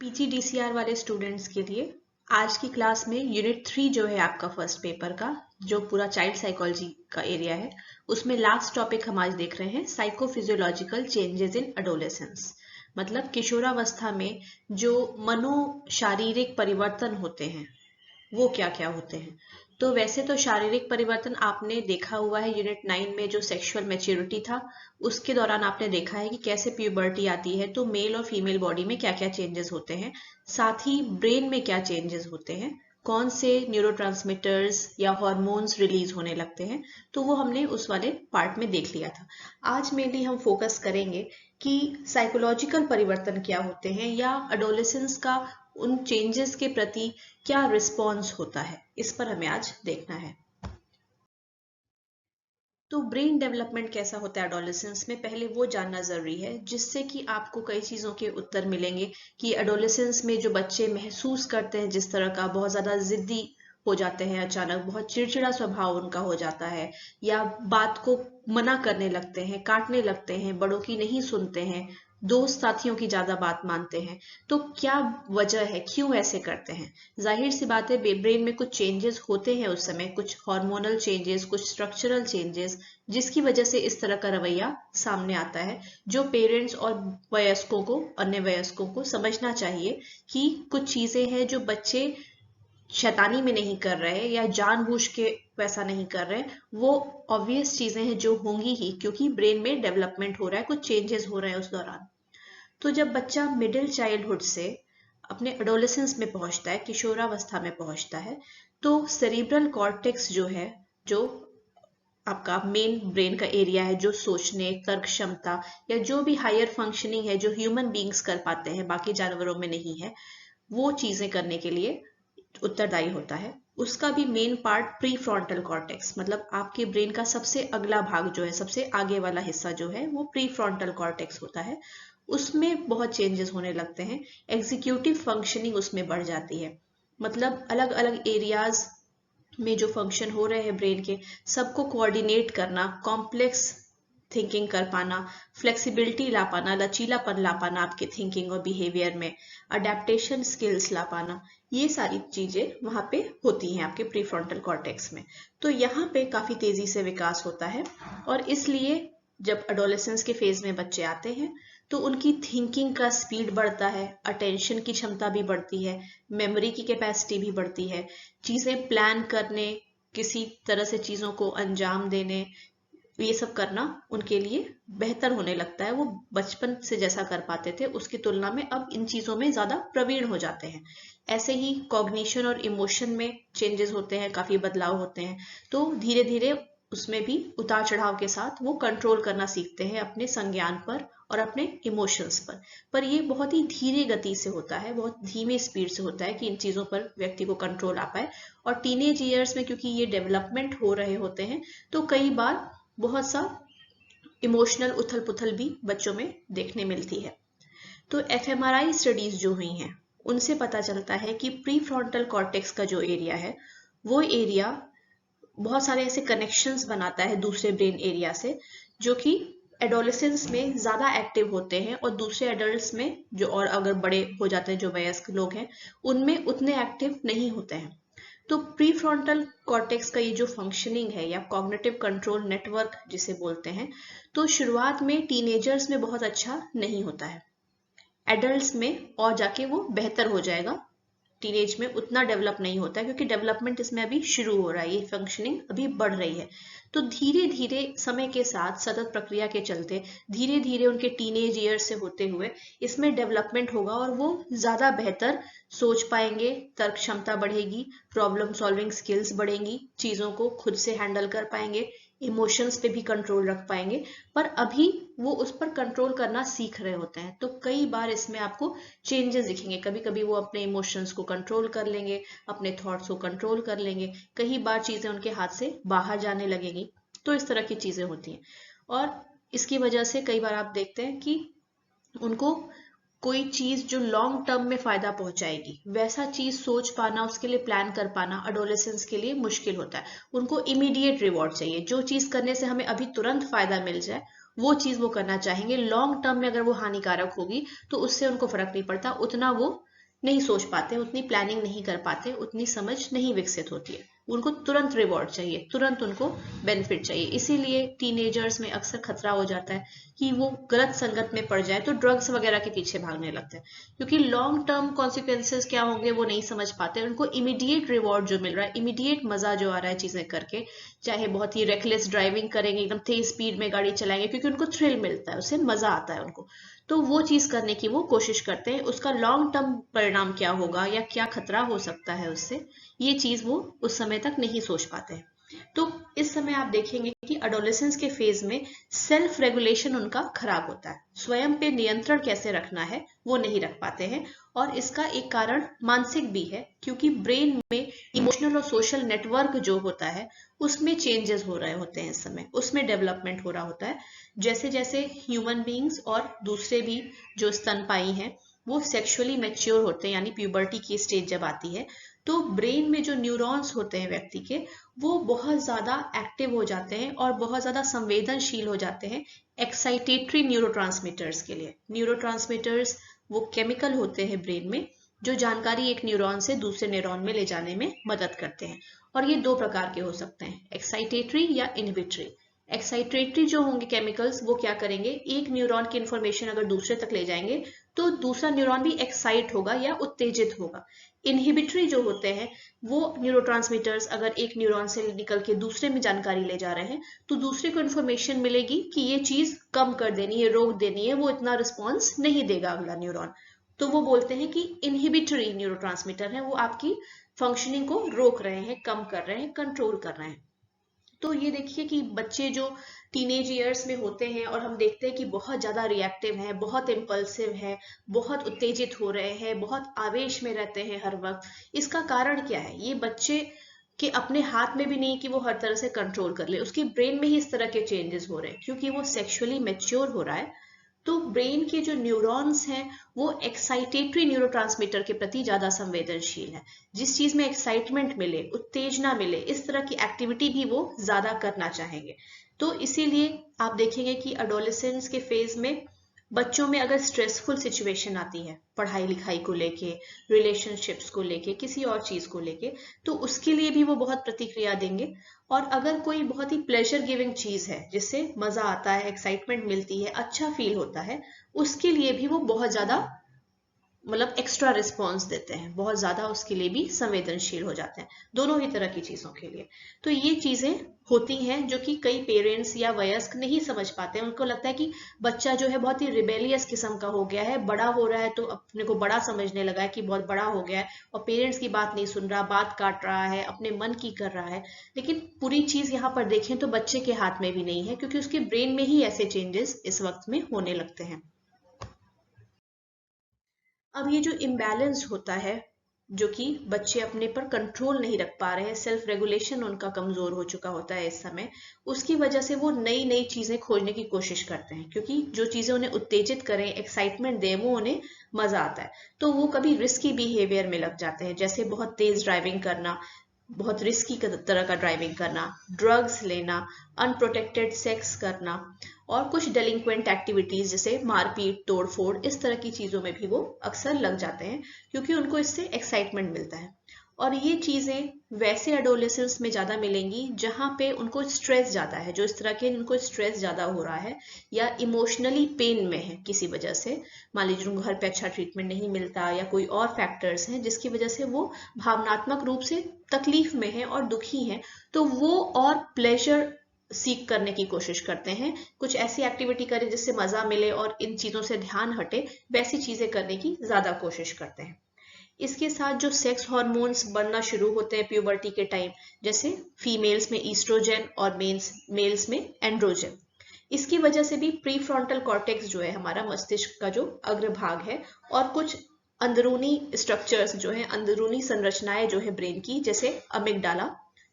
पीजीडीसीआर वाले स्टूडेंट्स के लिए आज की क्लास में यूनिट 3 जो है आपका फर्स्ट पेपर का, जो पूरा चाइल्ड साइकोलॉजी का एरिया है, उसमें लास्ट टॉपिक हम आज देख रहे हैं साइकोफिजियोलॉजिकल चेंजेस इन एडोलेसेंस। मतलब किशोरावस्था में जो मनो शारीरिक परिवर्तन होते हैं वो क्या क्या होते हैं। तो वैसे तो शारीरिक परिवर्तन आपने देखा हुआ है यूनिट 9 में, जो सेक्सुअल मैच्योरिटी था उसके दौरान आपने देखा है कि कैसे प्यूबर्टी आती है तो मेल और फीमेल बॉडी में क्या क्या चेंजेस होते हैं, साथ ही ब्रेन में क्या चेंजेस होते हैं, कौन से न्यूरोट्रांसमीटर्स या हॉर्मोन्स रिलीज होने लगते हैं, तो वो हमने उस वाले पार्ट में देख लिया था। आज मेनली हम फोकस करेंगे कि साइकोलॉजिकल परिवर्तन क्या होते हैं या एडोलेसेंस का उन चेंजेस के प्रति क्या रिस्पॉन्स होता है, इस पर हमें आज देखना है। तो ब्रेन डेवलपमेंट कैसा होता है एडोलेसेंस में, पहले वो जानना जरूरी है, जिससे कि आपको कई चीजों के उत्तर मिलेंगे कि एडोलेसेंस में जो बच्चे महसूस करते हैं जिस तरह का, बहुत ज्यादा जिद्दी हो जाते हैं, अचानक बहुत चिड़चिड़ा स्वभाव उनका हो जाता है, या बात को मना करने लगते हैं, काटने लगते हैं, बड़ों की नहीं सुनते हैं, दोस्त साथियों की ज्यादा बात मानते हैं, तो क्या वजह है, क्यों ऐसे करते हैं। जाहिर सी बात है ब्रेन में कुछ चेंजेस होते हैं उस समय, कुछ हार्मोनल चेंजेस, कुछ स्ट्रक्चरल चेंजेस, जिसकी वजह से इस तरह का रवैया सामने आता है, जो पेरेंट्स और वयस्कों को, अन्य वयस्कों को समझना चाहिए कि कुछ चीजें हैं जो बच्चे शैतानी में नहीं कर रहे या जानबूझ के वैसा नहीं कर रहे, वो ऑब्वियस चीजें हैं जो होंगी ही, क्योंकि ब्रेन में डेवलपमेंट हो रहा है, कुछ चेंजेस हो रहे हैं उस दौरान। तो जब बच्चा मिडिल चाइल्डहुड से अपने एडोलेसेंस में पहुंचता है, किशोरावस्था में पहुंचता है, तो सेरिब्रल कॉर्टेक्स जो है, जो आपका मेन ब्रेन का एरिया है, जो सोचने, तर्क क्षमता या जो भी हायर फंक्शनिंग है जो ह्यूमन बींग्स कर पाते हैं, बाकी जानवरों में नहीं है, वो चीजें करने के लिए उत्तरदायी होता है। उसका भी main part pre frontal cortex, मतलब आपके ब्रेन का सबसे अगला भाग जो है, सबसे आगे वाला हिस्सा जो है, वो प्री फ्रंटल कॉर्टेक्स होता है। उसमें बहुत चेंजेस होने लगते हैं, एग्जीक्यूटिव फंक्शनिंग उसमें बढ़ जाती है। मतलब अलग अलग एरियाज में जो फंक्शन हो रहे हैं ब्रेन के, सबको कोऑर्डिनेट करना, कॉम्प्लेक्स थिंकिंग कर पाना, फ्लेक्सिबिलिटी ला पाना, लचीलापन ला पाना आपके थिंकिंग और बिहेवियर में, अडेप्टेशन स्किल्स ला पाना, ये सारी चीजें वहां पे होती हैं आपके प्रीफ्रंटल कॉर्टेक्स में। तो यहाँ पे काफी तेजी से विकास होता है, और इसलिए जब एडोलेसेंस के फेज में बच्चे आते हैं तो उनकी थिंकिंग का स्पीड बढ़ता है, अटेंशन की क्षमता भी बढ़ती है, मेमोरी की कैपेसिटी भी बढ़ती है, चीजें प्लान करने, किसी तरह से चीजों को अंजाम देने, ये सब करना उनके लिए बेहतर होने लगता है। वो बचपन से जैसा कर पाते थे उसकी तुलना में अब इन चीजों में ज्यादा प्रवीण हो जाते हैं। ऐसे ही कॉग्निशन और इमोशन में चेंजेस होते हैं, काफी बदलाव होते हैं। तो धीरे धीरे उसमें भी उतार चढ़ाव के साथ वो कंट्रोल करना सीखते हैं अपने संज्ञान पर और अपने इमोशंस पर ये बहुत ही धीरे गति से होता है, बहुत धीमे स्पीड से होता है कि इन चीजों पर व्यक्ति को कंट्रोल आ पाए। और टीनेज ईयर्स में क्योंकि ये डेवलपमेंट हो रहे होते हैं, तो कई बार बहुत सा इमोशनल उथल पुथल भी बच्चों में देखने मिलती है। तो एफएमआरआई स्टडीज जो हुई हैं उनसे पता चलता है कि प्री फ्रंटल कॉर्टेक्स का जो एरिया है, वो एरिया बहुत सारे ऐसे कनेक्शंस बनाता है दूसरे ब्रेन एरिया से, जो कि एडोलेसेंस में ज्यादा एक्टिव होते हैं और दूसरे एडल्ट्स में, जो और अगर बड़े हो जाते हैं, जो वयस्क लोग हैं, उनमें उतने एक्टिव नहीं होते हैं। तो प्री फ्रंटल कॉर्टेक्स का ये जो फंक्शनिंग है या कॉग्निटिव कंट्रोल नेटवर्क जिसे बोलते हैं, तो शुरुआत में टीनेजर्स में बहुत अच्छा नहीं होता है, एडल्ट्स में और जाके वो बेहतर हो जाएगा। टीनेज में उतना डेवलप नहीं होता है क्योंकि डेवलपमेंट इसमें अभी शुरू हो रहा है, ये फंक्शनिंग अभी बढ़ रही है। तो धीरे धीरे समय के साथ सतत प्रक्रिया के चलते धीरे धीरे उनके टीनेज ईयर से होते हुए इसमें डेवलपमेंट होगा और वो ज्यादा बेहतर सोच पाएंगे, तर्क क्षमता बढ़ेगी, प्रॉब्लम सॉल्विंग स्किल्स बढ़ेंगी, चीजों को खुद से हैंडल कर पाएंगे, इमोशंस पे भी कंट्रोल रख पाएंगे। पर अभी वो उस पर कंट्रोल करना सीख रहे होते हैं, तो कई बार इसमें आपको चेंजेस दिखेंगे। कभी कभी वो अपने इमोशंस को कंट्रोल कर लेंगे, अपने थॉट्स को कंट्रोल कर लेंगे, कई बार चीजें उनके हाथ से बाहर जाने लगेंगी। तो इस तरह की चीजें होती हैं, और इसकी वजह से कई बार आप देखते हैं कि उनको कोई चीज जो लॉन्ग टर्म में फायदा पहुंचाएगी वैसा चीज सोच पाना, उसके लिए प्लान कर पाना एडोलेसेंस के लिए मुश्किल होता है। उनको इमीडिएट रिवॉर्ड चाहिए, जो चीज करने से हमें अभी तुरंत फायदा मिल जाए वो चीज वो करना चाहेंगे। लॉन्ग टर्म में अगर वो हानिकारक होगी तो उससे उनको फर्क नहीं पड़ता, उतना वो नहीं सोच पाते, उतनी प्लानिंग नहीं कर पाते, उतनी समझ नहीं विकसित होती है। उनको तुरंत रिवॉर्ड चाहिए, तुरंत उनको बेनिफिट चाहिए। इसीलिए टीनेजर्स में अक्सर खतरा हो जाता है कि वो गलत संगत में पड़ जाए तो ड्रग्स वगैरह के पीछे भागने लगते हैं, क्योंकि लॉन्ग टर्म कॉन्सिक्वेंसेस क्या होंगे वो नहीं समझ पाते। उनको इमीडिएट रिवॉर्ड जो मिल रहा है, इमीडिएट मजा जो आ रहा है चीजें करके, चाहे बहुत ही रेकलेस ड्राइविंग करेंगे, एकदम तेज स्पीड में गाड़ी चलाएंगे, क्योंकि उनको थ्रिल मिलता है, उससे मजा आता है उनको, तो वो चीज करने की वो कोशिश करते हैं। उसका लॉन्ग टर्म परिणाम क्या होगा या क्या खतरा हो सकता है उससे, ये चीज वो उस समय तक नहीं सोच पाते हैं। तो इस समय आप देखेंगे कि अडोलेसेंस के फेज में सेल्फ रेगुलेशन उनका खराब होता है, स्वयं पे नियंत्रण कैसे रखना है वो नहीं रख पाते हैं। और इसका एक कारण मानसिक भी है, क्योंकि ब्रेन में इमोशनल और सोशल नेटवर्क जो होता है उसमें चेंजेस हो रहे होते हैं इस समय, उसमें डेवलपमेंट हो रहा होता है। जैसे जैसे ह्यूमन बींग्स और दूसरे भी जो स्तनपायी हैं वो सेक्सुअली मैच्योर होते हैं, यानी प्यूबर्टी की स्टेज जब आती है, तो ब्रेन में जो न्यूरॉन्स होते हैं व्यक्ति के, वो बहुत ज्यादा एक्टिव हो जाते हैं और बहुत ज्यादा संवेदनशील हो जाते हैं एक्साइटेटरी न्यूरोट्रांसमीटर्स के लिए। न्यूरोट्रांसमीटर्स वो केमिकल होते हैं ब्रेन में जो जानकारी एक न्यूरॉन से दूसरे न्यूरॉन में ले जाने में मदद करते हैं। और ये दो प्रकार के हो सकते हैं, एक्साइटेटरी या इनहिबिटरी। एक्साइटेटरी जो होंगे केमिकल्स वो क्या करेंगे, एक न्यूरॉन की इंफॉर्मेशन अगर दूसरे तक ले जाएंगे तो दूसरा न्यूरॉन भी एक्साइट होगा या उत्तेजित होगा। इनहिबिटरी जो होते हैं वो न्यूरोट्रांसमीटर्स अगर एक न्यूरॉन से निकल के दूसरे में जानकारी ले जा रहे हैं तो दूसरे को इन्फॉर्मेशन मिलेगी कि ये चीज कम कर देनी है, रोक देनी है, वो इतना रिस्पॉन्स नहीं देगा अगला न्यूरॉन। तो वो बोलते हैं कि इनहिबिटरी न्यूरोट्रांसमीटर है, वो आपकी फंक्शनिंग को रोक रहे हैं, कम कर रहे हैं, कंट्रोल कर रहे हैं। तो ये देखिए कि बच्चे जो टीनेज ईयर्स में होते हैं और हम देखते हैं कि बहुत ज्यादा रिएक्टिव हैं, बहुत इम्पल्सिव है, बहुत उत्तेजित हो रहे हैं, बहुत आवेश में रहते हैं हर वक्त, इसका कारण क्या है? ये बच्चे के अपने हाथ में भी नहीं कि वो हर तरह से कंट्रोल कर ले, उसके ब्रेन में ही इस तरह के चेंजेस हो रहे हैं क्योंकि वो सेक्सुअली मैच्योर हो रहा है। तो ब्रेन के जो न्यूरॉन्स हैं वो एक्साइटेटरी न्यूरोट्रांसमीटर के प्रति ज्यादा संवेदनशील है। जिस चीज में एक्साइटमेंट मिले, उत्तेजना मिले, इस तरह की एक्टिविटी भी वो ज्यादा करना चाहेंगे। तो इसीलिए आप देखेंगे कि अडोलेसेंस के फेज में बच्चों में अगर स्ट्रेसफुल सिचुएशन आती है पढ़ाई लिखाई को लेके, रिलेशनशिप्स को लेके, किसी और चीज को लेके, तो उसके लिए भी वो बहुत प्रतिक्रिया देंगे। और अगर कोई बहुत ही प्लेजर गिविंग चीज है जिससे मजा आता है, एक्साइटमेंट मिलती है, अच्छा फील होता है, उसके लिए भी वो बहुत ज्यादा मतलब एक्स्ट्रा रिस्पॉन्स देते हैं, बहुत ज्यादा उसके लिए भी संवेदनशील हो जाते हैं, दोनों ही तरह की चीजों के लिए। तो ये चीजें होती हैं जो कि कई पेरेंट्स या वयस्क नहीं समझ पाते हैं। उनको लगता है कि बच्चा जो है बहुत ही रिबेलियस किस्म का हो गया है, बड़ा हो रहा है तो अपने को बड़ा समझने लगा है कि बहुत बड़ा हो गया है और पेरेंट्स की बात नहीं सुन रहा, बात काट रहा है, अपने मन की कर रहा है। लेकिन पूरी चीज यहाँ पर देखें तो बच्चे के हाथ में भी नहीं है, क्योंकि उसके ब्रेन में ही ऐसे चेंजेस इस वक्त में होने लगते हैं। अब ये जो इम्बैलेंस होता है, जो कि बच्चे अपने पर कंट्रोल नहीं रख पा रहे हैं, सेल्फ रेगुलेशन उनका कमजोर हो चुका होता है इस समय, उसकी वजह से वो नई नई चीजें खोजने की कोशिश करते हैं, क्योंकि जो चीजें उन्हें उत्तेजित करें, एक्साइटमेंट दें, वो उन्हें मजा आता है। तो वो कभी रिस्की बिहेवियर में लग जाते हैं, जैसे बहुत तेज ड्राइविंग करना, बहुत रिस्की तरह का ड्राइविंग करना, ड्रग्स लेना, अनप्रोटेक्टेड सेक्स करना, और कुछ डेलिंक्वेंट एक्टिविटीज जैसे मारपीट, तोड़फोड़, इस तरह की चीजों में भी वो अक्सर लग जाते हैं, क्योंकि उनको इससे एक्साइटमेंट मिलता है। और ये चीजें वैसे एडोलेसेंस में ज्यादा मिलेंगी जहां पे उनको स्ट्रेस ज्यादा है, जो इस तरह के उनको स्ट्रेस ज्यादा हो रहा है या इमोशनली पेन में है किसी वजह से, मान लीजिए उनको घर पे अच्छा ट्रीटमेंट नहीं मिलता या कोई और फैक्टर्स हैं जिसकी वजह से वो भावनात्मक रूप से तकलीफ में है और दुखी है। तो वो और प्लेजर सीख करने की कोशिश करते हैं, कुछ ऐसी एक्टिविटी करें जिससे मजा मिले और इन चीजों से ध्यान हटे, वैसी चीजें करने की ज्यादा कोशिश करते हैं। इसके साथ जो सेक्स हार्मोन्स बढ़ना शुरू होते हैं प्यूबर्टी के टाइम, जैसे फीमेल्स में ईस्ट्रोजन और मेल्स में एंड्रोजन, इसकी वजह से भी प्री फ्रंटल कॉर्टेक्स जो है हमारा मस्तिष्क का जो अग्रभाग है, और कुछ अंदरूनी स्ट्रक्चर्स जो है, अंदरूनी संरचनाएं जो है ब्रेन की, जैसे अमिगडाला,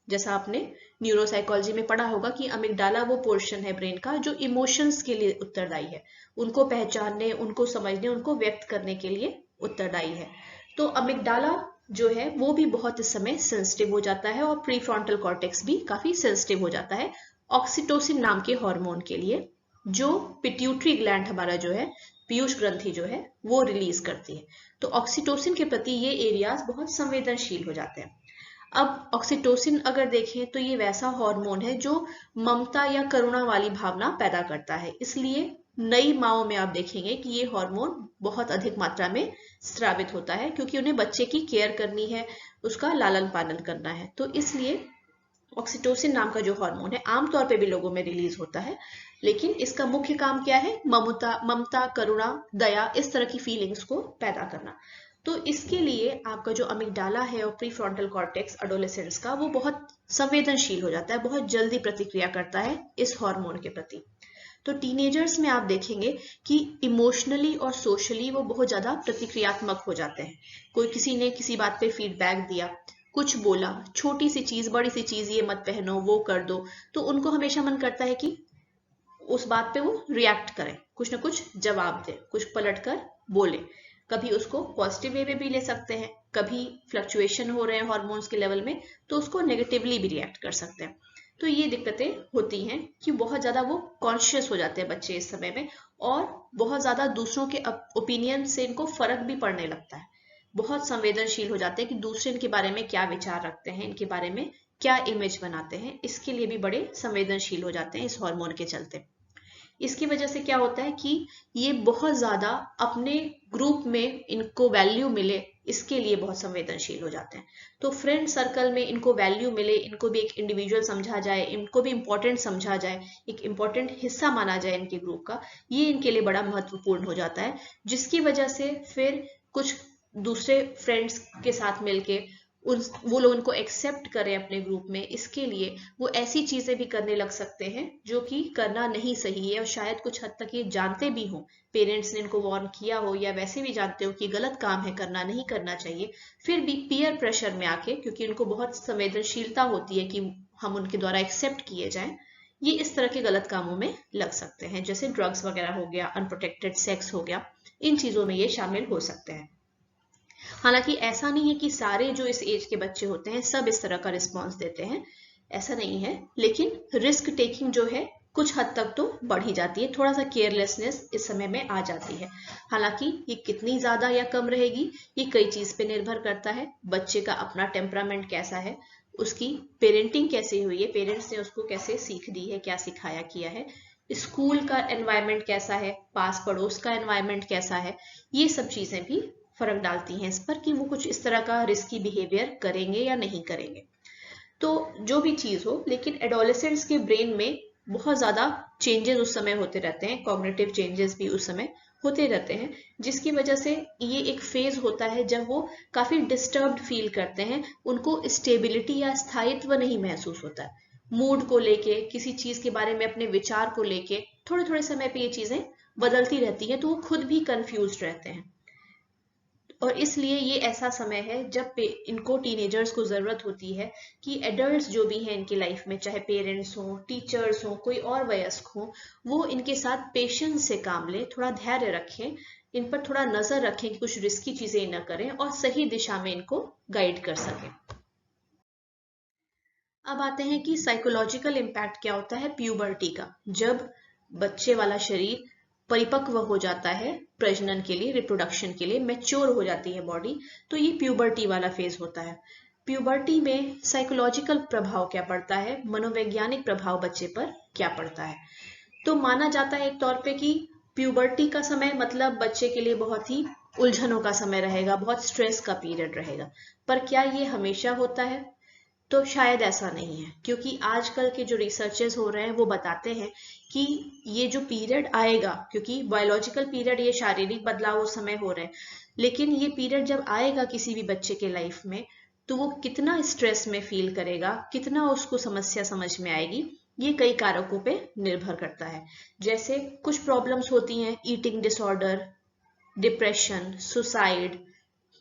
जैसा आपने न्यूरोसाइकोलॉजी में पढ़ा होगा कि अमिगडाला वो पोर्शन है ब्रेन का जो इमोशंस के लिए उत्तरदायी है, उनको पहचानने, उनको समझने, उनको व्यक्त करने के लिए उत्तरदायी है। तो अमिगडाला जो है वो भी बहुत इस समय सेंसिटिव हो जाता है और प्री फ्रंटल कॉर्टेक्स भी काफी सेंसिटिव हो जाता है ऑक्सीटोसिन नाम के हार्मोन के लिए। जो पिट्यूटरी ग्लैंड हमारा जो है, पीयूष ग्रंथि जो है, वो रिलीज करती है। तो ऑक्सीटोसिन के प्रति ये एरियाज बहुत संवेदनशील हो जाते हैं। अब ऑक्सीटोसिन अगर देखें तो ये वैसा हार्मोन है जो ममता या करुणा वाली भावना पैदा करता है, इसलिए नई माओं में आप देखेंगे कि ये हार्मोन बहुत अधिक मात्रा में स्रावित होता है, क्योंकि उन्हें बच्चे की केयर करनी है, उसका लालन पालन करना है। तो इसलिए ऑक्सीटोसिन नाम का जो हार्मोन है आमतौर पे भी लोगों में रिलीज होता है, लेकिन इसका मुख्य काम क्या है? ममता, करुणा, दया, इस तरह की फीलिंग्स को पैदा करना। तो इसके लिए आपका जो अमिगडाला है और प्रीफ्रंटल कॉर्टेक्स एडोलेसेंट्स का, वो बहुत संवेदनशील हो जाता है, बहुत जल्दी प्रतिक्रिया करता है इस हार्मोन के प्रति। तो टीनेजर्स में आप देखेंगे कि इमोशनली और सोशली वो बहुत ज्यादा प्रतिक्रियात्मक हो जाते हैं। कोई किसी ने किसी बात पे फीडबैक दिया, कुछ बोला, छोटी सी चीज, बड़ी सी चीज, ये मत पहनो, वो कर दो, तो उनको हमेशा मन करता है कि उस बात पे वो रिएक्ट करें, कुछ ना कुछ जवाब दे, कुछ पलट कर बोले। कभी उसको पॉजिटिव वे में भी ले सकते हैं, कभी फ्लक्चुएशन हो रहे हैं हार्मोन्स के लेवल में तो उसको नेगेटिवली भी रिएक्ट कर सकते हैं। तो ये दिक्कतें होती हैं कि बहुत ज्यादा वो कॉन्शियस हो जाते हैं बच्चे इस समय में, और बहुत ज्यादा दूसरों के ओपिनियन से इनको फर्क भी पड़ने लगता है। बहुत संवेदनशील हो जाते हैं कि दूसरे इनके बारे में क्या विचार रखते हैं, इनके बारे में क्या इमेज बनाते हैं, इसके लिए भी बड़े संवेदनशील हो जाते हैं इस हार्मोन के चलते। इसकी वजह से क्या होता है कि ये बहुत ज्यादा अपने ग्रुप में इनको वैल्यू मिले, इसके लिए बहुत संवेदनशील हो जाते हैं। तो फ्रेंड सर्कल में इनको वैल्यू मिले, इनको भी एक इंडिविजुअल समझा जाए, इनको भी इंपॉर्टेंट समझा जाए, एक इंपॉर्टेंट हिस्सा माना जाए इनके ग्रुप का, ये इनके लिए बड़ा महत्वपूर्ण हो जाता है। जिसकी वजह से फिर कुछ दूसरे फ्रेंड्स के साथ मिलके वो लोग उनको एक्सेप्ट करें अपने ग्रुप में, इसके लिए वो ऐसी चीजें भी करने लग सकते हैं जो कि करना नहीं सही है, और शायद कुछ हद तक ये जानते भी हो, पेरेंट्स ने इनको वार्न किया हो, या वैसे भी जानते हो कि गलत काम है, करना नहीं करना चाहिए, फिर भी पीयर प्रेशर में आके, क्योंकि उनको बहुत संवेदनशीलता होती है कि हम उनके द्वारा एक्सेप्ट किए जाएं, ये इस तरह के गलत कामों में लग सकते हैं, जैसे ड्रग्स वगैरह हो गया, अनप्रोटेक्टेड सेक्स हो गया, इन चीजों में ये शामिल हो सकते हैं। हालांकि ऐसा नहीं है कि सारे जो इस एज के बच्चे होते हैं सब इस तरह का रिस्पॉन्स देते हैं, ऐसा नहीं है, लेकिन रिस्क टेकिंग जो है कुछ हद तक तो बढ़ ही जाती है, थोड़ा सा केयरलेसनेस इस समय में आ जाती है। हालांकि ये कितनी ज्यादा या कम रहेगी ये कई चीज पे निर्भर करता है। बच्चे का अपना टेम्परामेंट कैसा है, उसकी पेरेंटिंग कैसी हुई है, पेरेंट्स ने उसको कैसे सीख दी है, क्या सिखाया किया है, स्कूल का एनवायरनमेंट कैसा है, पास पड़ोस का एनवायरनमेंट कैसा है, ये सब चीजें भी फर्क डालती हैं इस पर कि वो कुछ इस तरह का रिस्की बिहेवियर करेंगे या नहीं करेंगे। तो जो भी चीज हो, लेकिन एडोलेसेंट्स के ब्रेन में बहुत ज्यादा चेंजेस उस समय होते रहते हैं, कॉग्निटिव चेंजेस भी उस समय होते रहते हैं, जिसकी वजह से ये एक फेज होता है जब वो काफी डिस्टर्ब्ड फील करते हैं, उनको स्टेबिलिटी या स्थायित्व नहीं महसूस होता है, मूड को लेके, किसी चीज के बारे में अपने विचार को लेके थोड़े थोड़े समय पे ये चीजें बदलती रहती हैं, तो वो खुद भी कंफ्यूज रहते हैं। और इसलिए ये ऐसा समय है जब इनको, टीनेजर्स को जरूरत होती है कि एडल्ट्स जो भी हैं इनकी लाइफ में, चाहे पेरेंट्स हो, टीचर्स हो, कोई और वयस्क हो, वो इनके साथ पेशेंस से काम लें, थोड़ा धैर्य रखें, इन पर थोड़ा नजर रखें कि कुछ रिस्की चीजें न करें और सही दिशा में इनको गाइड कर सकें। अब आते हैं कि साइकोलॉजिकल इम्पैक्ट क्या होता है प्यूबर्टी का। जब बच्चे वाला शरीर परिपक्व हो जाता है प्रजनन के लिए, रिप्रोडक्शन के लिए मैच्योर हो जाती है बॉडी, तो ये प्यूबर्टी वाला फेज होता है। प्यूबर्टी में साइकोलॉजिकल प्रभाव क्या पड़ता है, मनोवैज्ञानिक प्रभाव बच्चे पर क्या पड़ता है। तो माना जाता है एक तौर पे कि प्यूबर्टी का समय मतलब बच्चे के लिए बहुत ही उलझनों का समय रहेगा, बहुत स्ट्रेस का पीरियड रहेगा। पर क्या ये हमेशा होता है? तो शायद ऐसा नहीं है, क्योंकि आजकल के जो रिसर्चेस हो रहे हैं वो बताते हैं कि ये जो पीरियड आएगा, क्योंकि बायोलॉजिकल पीरियड, ये शारीरिक बदलाव उस समय हो रहे हैं, लेकिन ये पीरियड जब आएगा किसी भी बच्चे के लाइफ में, तो वो कितना स्ट्रेस में फील करेगा, कितना उसको समस्या समझ में आएगी, ये कई कारकों पे निर्भर करता है। जैसे कुछ प्रॉब्लम्स होती हैं, ईटिंग डिसऑर्डर, डिप्रेशन, सुसाइड,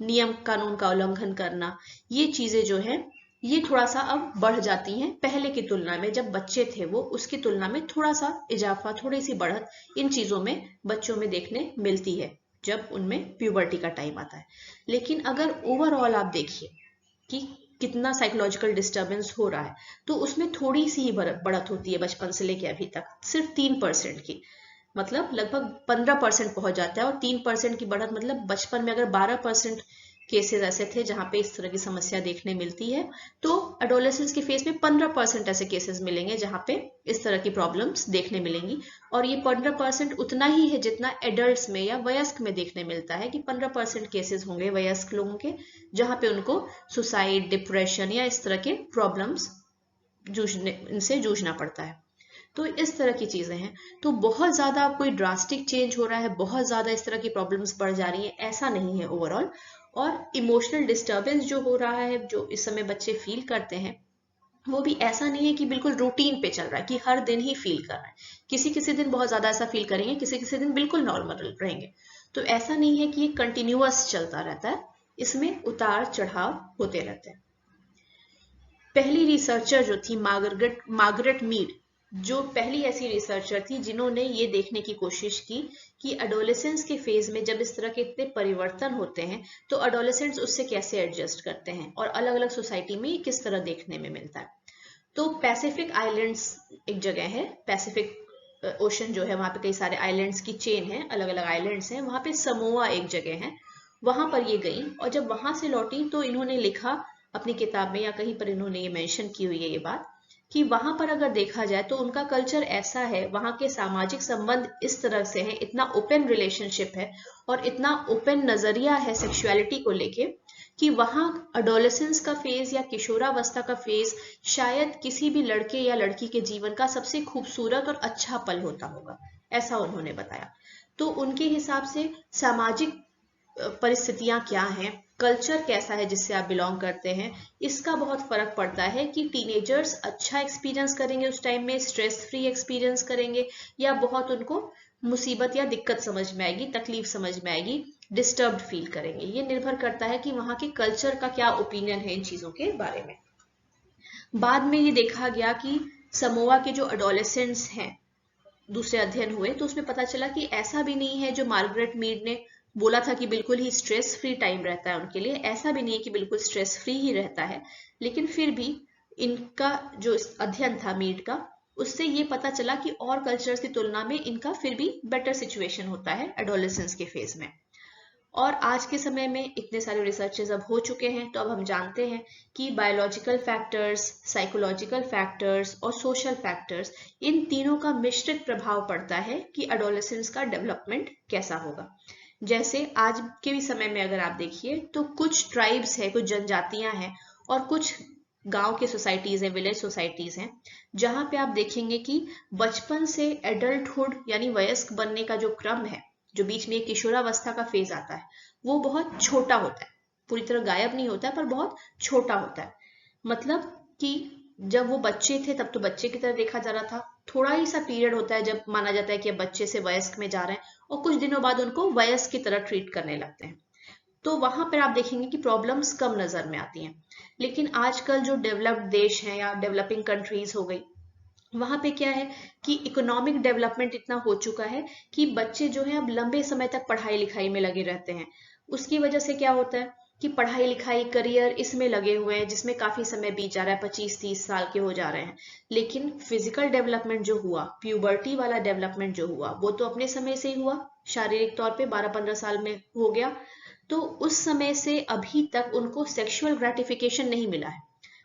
नियम कानून का उल्लंघन करना, ये चीजें जो है ये थोड़ा सा अब बढ़ जाती हैं पहले की तुलना में। जब बच्चे थे वो, उसकी तुलना में थोड़ा सा इजाफा, थोड़ी सी बढ़त इन चीजों में बच्चों में देखने मिलती है जब उनमें प्यूबर्टी का टाइम आता है। लेकिन अगर ओवरऑल आप देखिए कि कितना साइकोलॉजिकल डिस्टर्बेंस हो रहा है, तो उसमें थोड़ी सी ही बढ़त होती है बचपन से लेके अभी तक, सिर्फ 3% की। मतलब लगभग 15% पहुंच जाता है, और 3% की बढ़त मतलब बचपन में अगर 12% केसेस ऐसे थे जहां पे इस तरह की समस्या देखने मिलती है, तो एडोलेसेंस के फेज में 15% ऐसे केसेस मिलेंगे जहां पे इस तरह की प्रॉब्लम्स देखने मिलेंगी। और ये 15% उतना ही है जितना एडल्ट्स में या वयस्क में देखने मिलता है, कि 15% केसेस होंगे वयस्क लोगों के जहां पे उनको सुसाइड, डिप्रेशन या इस तरह के प्रॉब्लम्स इनसे जूझना पड़ता है। तो इस तरह की चीजें हैं। तो बहुत ज्यादा कोई ड्रास्टिक चेंज हो रहा है, बहुत ज्यादा इस तरह की प्रॉब्लम्स बढ़ जा रही हैं, ऐसा नहीं है ओवरऑल। और इमोशनल डिस्टर्बेंस जो हो रहा है, जो इस समय बच्चे फील करते हैं, वो भी ऐसा नहीं है कि बिल्कुल रूटीन पे चल रहा है कि हर दिन ही फील कर रहा है। किसी किसी दिन बहुत ज्यादा ऐसा फील करेंगे, किसी किसी दिन बिल्कुल नॉर्मल रहेंगे। तो ऐसा नहीं है कि ये कंटिन्यूअस चलता रहता है, इसमें उतार चढ़ाव होते रहते हैं। पहली रिसर्चर जो थी मार्गरेट मीड, जो पहली ऐसी रिसर्चर थी जिन्होंने ये देखने की कोशिश की कि एडोलेसेंस के फेज में जब इस तरह के इतने परिवर्तन होते हैं तो एडोलेसेंट्स उससे कैसे एडजस्ट करते हैं, और अलग अलग सोसाइटी में ये किस तरह देखने में मिलता है। तो पैसिफिक आइलैंड्स एक जगह है, पैसिफिक ओशन जो है, वहां पे कई सारे आइलैंड्स की चेन है, अलग अलग आइलैंड्स हैं, वहां पे समोआ एक जगह है। वहां पर ये गई, और जब वहां से लौटी तो इन्होंने लिखा अपनी किताब में, या कहीं पर इन्होंने ये मेंशन की हुई है ये बात, कि वहां पर अगर देखा जाए तो उनका कल्चर ऐसा है, वहां के सामाजिक संबंध इस तरह से है, इतना ओपन रिलेशनशिप है और इतना ओपन नजरिया है सेक्सुअलिटी को लेके, कि वहां अडोलेसेंस का फेज या किशोरावस्था का फेज शायद किसी भी लड़के या लड़की के जीवन का सबसे खूबसूरत और अच्छा पल होता होगा, ऐसा उन्होंने बताया। तो उनके हिसाब से सामाजिक परिस्थितियां क्या हैं, कल्चर कैसा है जिससे आप बिलोंग करते हैं, इसका बहुत फर्क पड़ता है कि टीनेजर्स अच्छा एक्सपीरियंस करेंगे उस टाइम में, स्ट्रेस फ्री एक्सपीरियंस करेंगे, या बहुत उनको मुसीबत या दिक्कत समझ में आएगी, तकलीफ समझ में आएगी, डिस्टर्ब्ड फील करेंगे। ये निर्भर करता है कि वहां के कल्चर का क्या ओपिनियन है इन चीजों के बारे में। बाद में ये देखा गया कि समोआ के जो एडोलेसेंट्स हैं, दूसरे अध्ययन हुए तो उसमें पता चला कि ऐसा भी नहीं है जो मार्गरेट मीड ने बोला था कि बिल्कुल ही स्ट्रेस फ्री टाइम रहता है उनके लिए, ऐसा भी नहीं है कि बिल्कुल स्ट्रेस फ्री ही रहता है। लेकिन फिर भी इनका जो अध्ययन था मीड का, उससे ये पता चला कि और कल्चर्स की तुलना में इनका फिर भी बेटर सिचुएशन होता है एडोलेसेंस के फेज में। और आज के समय में इतने सारे रिसर्चेस अब हो चुके हैं, तो अब हम जानते हैं कि बायोलॉजिकल फैक्टर्स, साइकोलॉजिकल फैक्टर्स और सोशल फैक्टर्स, इन तीनों का मिश्रित प्रभाव पड़ता है कि एडोलेसेंस का डेवलपमेंट कैसा होगा। जैसे आज के भी समय में अगर आप देखिए तो कुछ ट्राइब्स है, कुछ जनजातियां हैं, और कुछ गांव के सोसाइटीज हैं, विलेज सोसाइटीज हैं, जहां पे आप देखेंगे कि बचपन से एडल्टहुड यानी वयस्क बनने का जो क्रम है, जो बीच में एक किशोरावस्था का फेज आता है, वो बहुत छोटा होता है, पूरी तरह गायब नहीं होता है पर बहुत छोटा होता है। मतलब कि जब वो बच्चे थे तब तो बच्चे की तरह देखा जा रहा था, थोड़ा ही सा पीरियड होता है जब माना जाता है कि अब बच्चे से वयस्क में जा रहे हैं, और कुछ दिनों बाद उनको वयस्क की तरह ट्रीट करने लगते हैं। तो वहां पर आप देखेंगे कि प्रॉब्लम्स कम नजर में आती हैं। लेकिन आजकल जो डेवलप्ड देश हैं या डेवलपिंग कंट्रीज हो गई, वहां पे क्या है कि इकोनॉमिक डेवलपमेंट इतना हो चुका है कि बच्चे जो है अब लंबे समय तक पढ़ाई लिखाई में लगे रहते हैं। उसकी वजह से क्या होता है कि पढ़ाई लिखाई, करियर, इसमें लगे हुए हैं, जिसमें काफी समय बीत जा रहा है, 25-30 साल के हो जा रहे हैं। लेकिन फिजिकल डेवलपमेंट जो हुआ, प्यूबर्टी वाला डेवलपमेंट जो हुआ, वो तो अपने समय से ही हुआ, शारीरिक तौर पे 12-15 साल में हो गया। तो उस समय से अभी तक उनको सेक्सुअल ग्रेटिफिकेशन नहीं मिला है।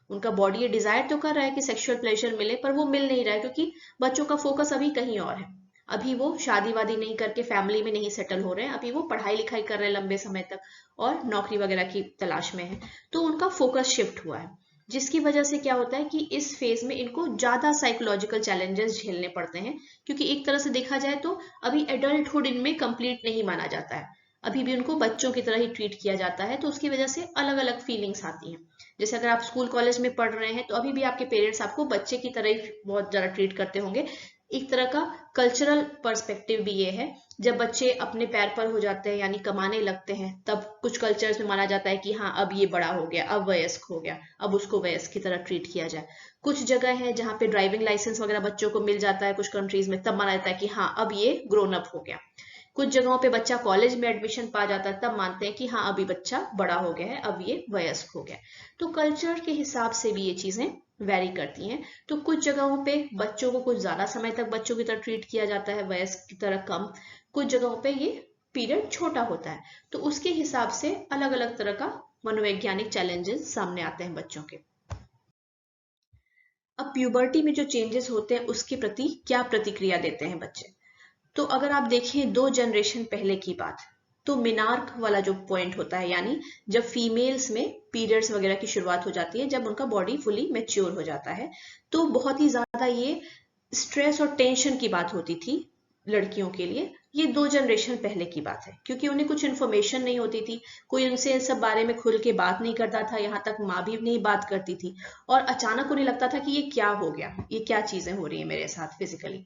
उनका बॉडी ये डिजायर तो कर रहा है कि सेक्सुअल प्लेजर मिले, पर वो मिल नहीं रहा है, क्योंकि बच्चों का फोकस अभी कहीं और है। अभी वो शादी वादी नहीं करके फैमिली में नहीं सेटल हो रहे हैं, अभी वो पढ़ाई लिखाई कर रहे हैं लंबे समय तक और नौकरी वगैरह की तलाश में है। तो उनका फोकस शिफ्ट हुआ है, जिसकी वजह से क्या होता है कि इस फेज में इनको ज्यादा साइकोलॉजिकल चैलेंजेस झेलने पड़ते हैं, क्योंकि एक तरह से देखा जाए तो अभी एडल्टहुड इनमें कंप्लीट नहीं माना जाता है, अभी भी उनको बच्चों की तरह ही ट्रीट किया जाता है। तो उसकी वजह से अलग अलग फीलिंग्स आती हैं। जैसे अगर आप स्कूल कॉलेज में पढ़ रहे हैं तो अभी भी आपके पेरेंट्स आपको बच्चे की तरह ही बहुत ज्यादा ट्रीट करते होंगे। एक तरह का कल्चरल पर्सपेक्टिव भी ये है, जब बच्चे अपने पैर पर हो जाते हैं यानी कमाने लगते हैं, तब कुछ कल्चर्स में माना जाता है कि हाँ अब ये बड़ा हो गया, अब वयस्क हो गया, अब उसको वयस्क की तरह ट्रीट किया जाए। कुछ जगह है जहाँ पे ड्राइविंग लाइसेंस वगैरह बच्चों को मिल जाता है कुछ कंट्रीज में, तब माना जाता है कि हाँ अब ये ग्रोन अप हो गया। कुछ जगहों पे बच्चा कॉलेज में एडमिशन पा जाता है, तब मानते हैं कि हाँ अभी बच्चा बड़ा हो गया है, अब ये वयस्क हो गया है। तो कल्चर के हिसाब से भी ये चीजें वेरी करती हैं। तो कुछ जगहों पे बच्चों को कुछ ज्यादा समय तक बच्चों की तरह ट्रीट किया जाता है, वयस्क की तरह कम। कुछ जगहों पे ये पीरियड छोटा होता है, तो उसके हिसाब से अलग अलग तरह का मनोवैज्ञानिक चैलेंजेस सामने आते हैं बच्चों के। अब प्यूबर्टी में जो चेंजेस होते हैं उसके प्रति क्या प्रतिक्रिया देते हैं बच्चे। तो अगर आप देखें 2 जनरेशन पहले की बात, तो मिनार्क वाला जो पॉइंट होता है, यानी जब फीमेल्स में पीरियड्स वगैरह की शुरुआत हो जाती है, जब उनका बॉडी फुली मैच्योर हो जाता है, तो बहुत ही ज्यादा ये स्ट्रेस और टेंशन की बात होती थी लड़कियों के लिए। ये 2 जनरेशन पहले की बात है, क्योंकि उन्हें कुछ इन्फॉर्मेशन नहीं होती थी, कोई उनसे इन सब बारे में खुल के बात नहीं करता था, यहाँ तक माँ भी नहीं बात करती थी, और अचानक उन्हें लगता था कि ये क्या हो गया, ये क्या चीजें हो रही है मेरे साथ फिजिकली।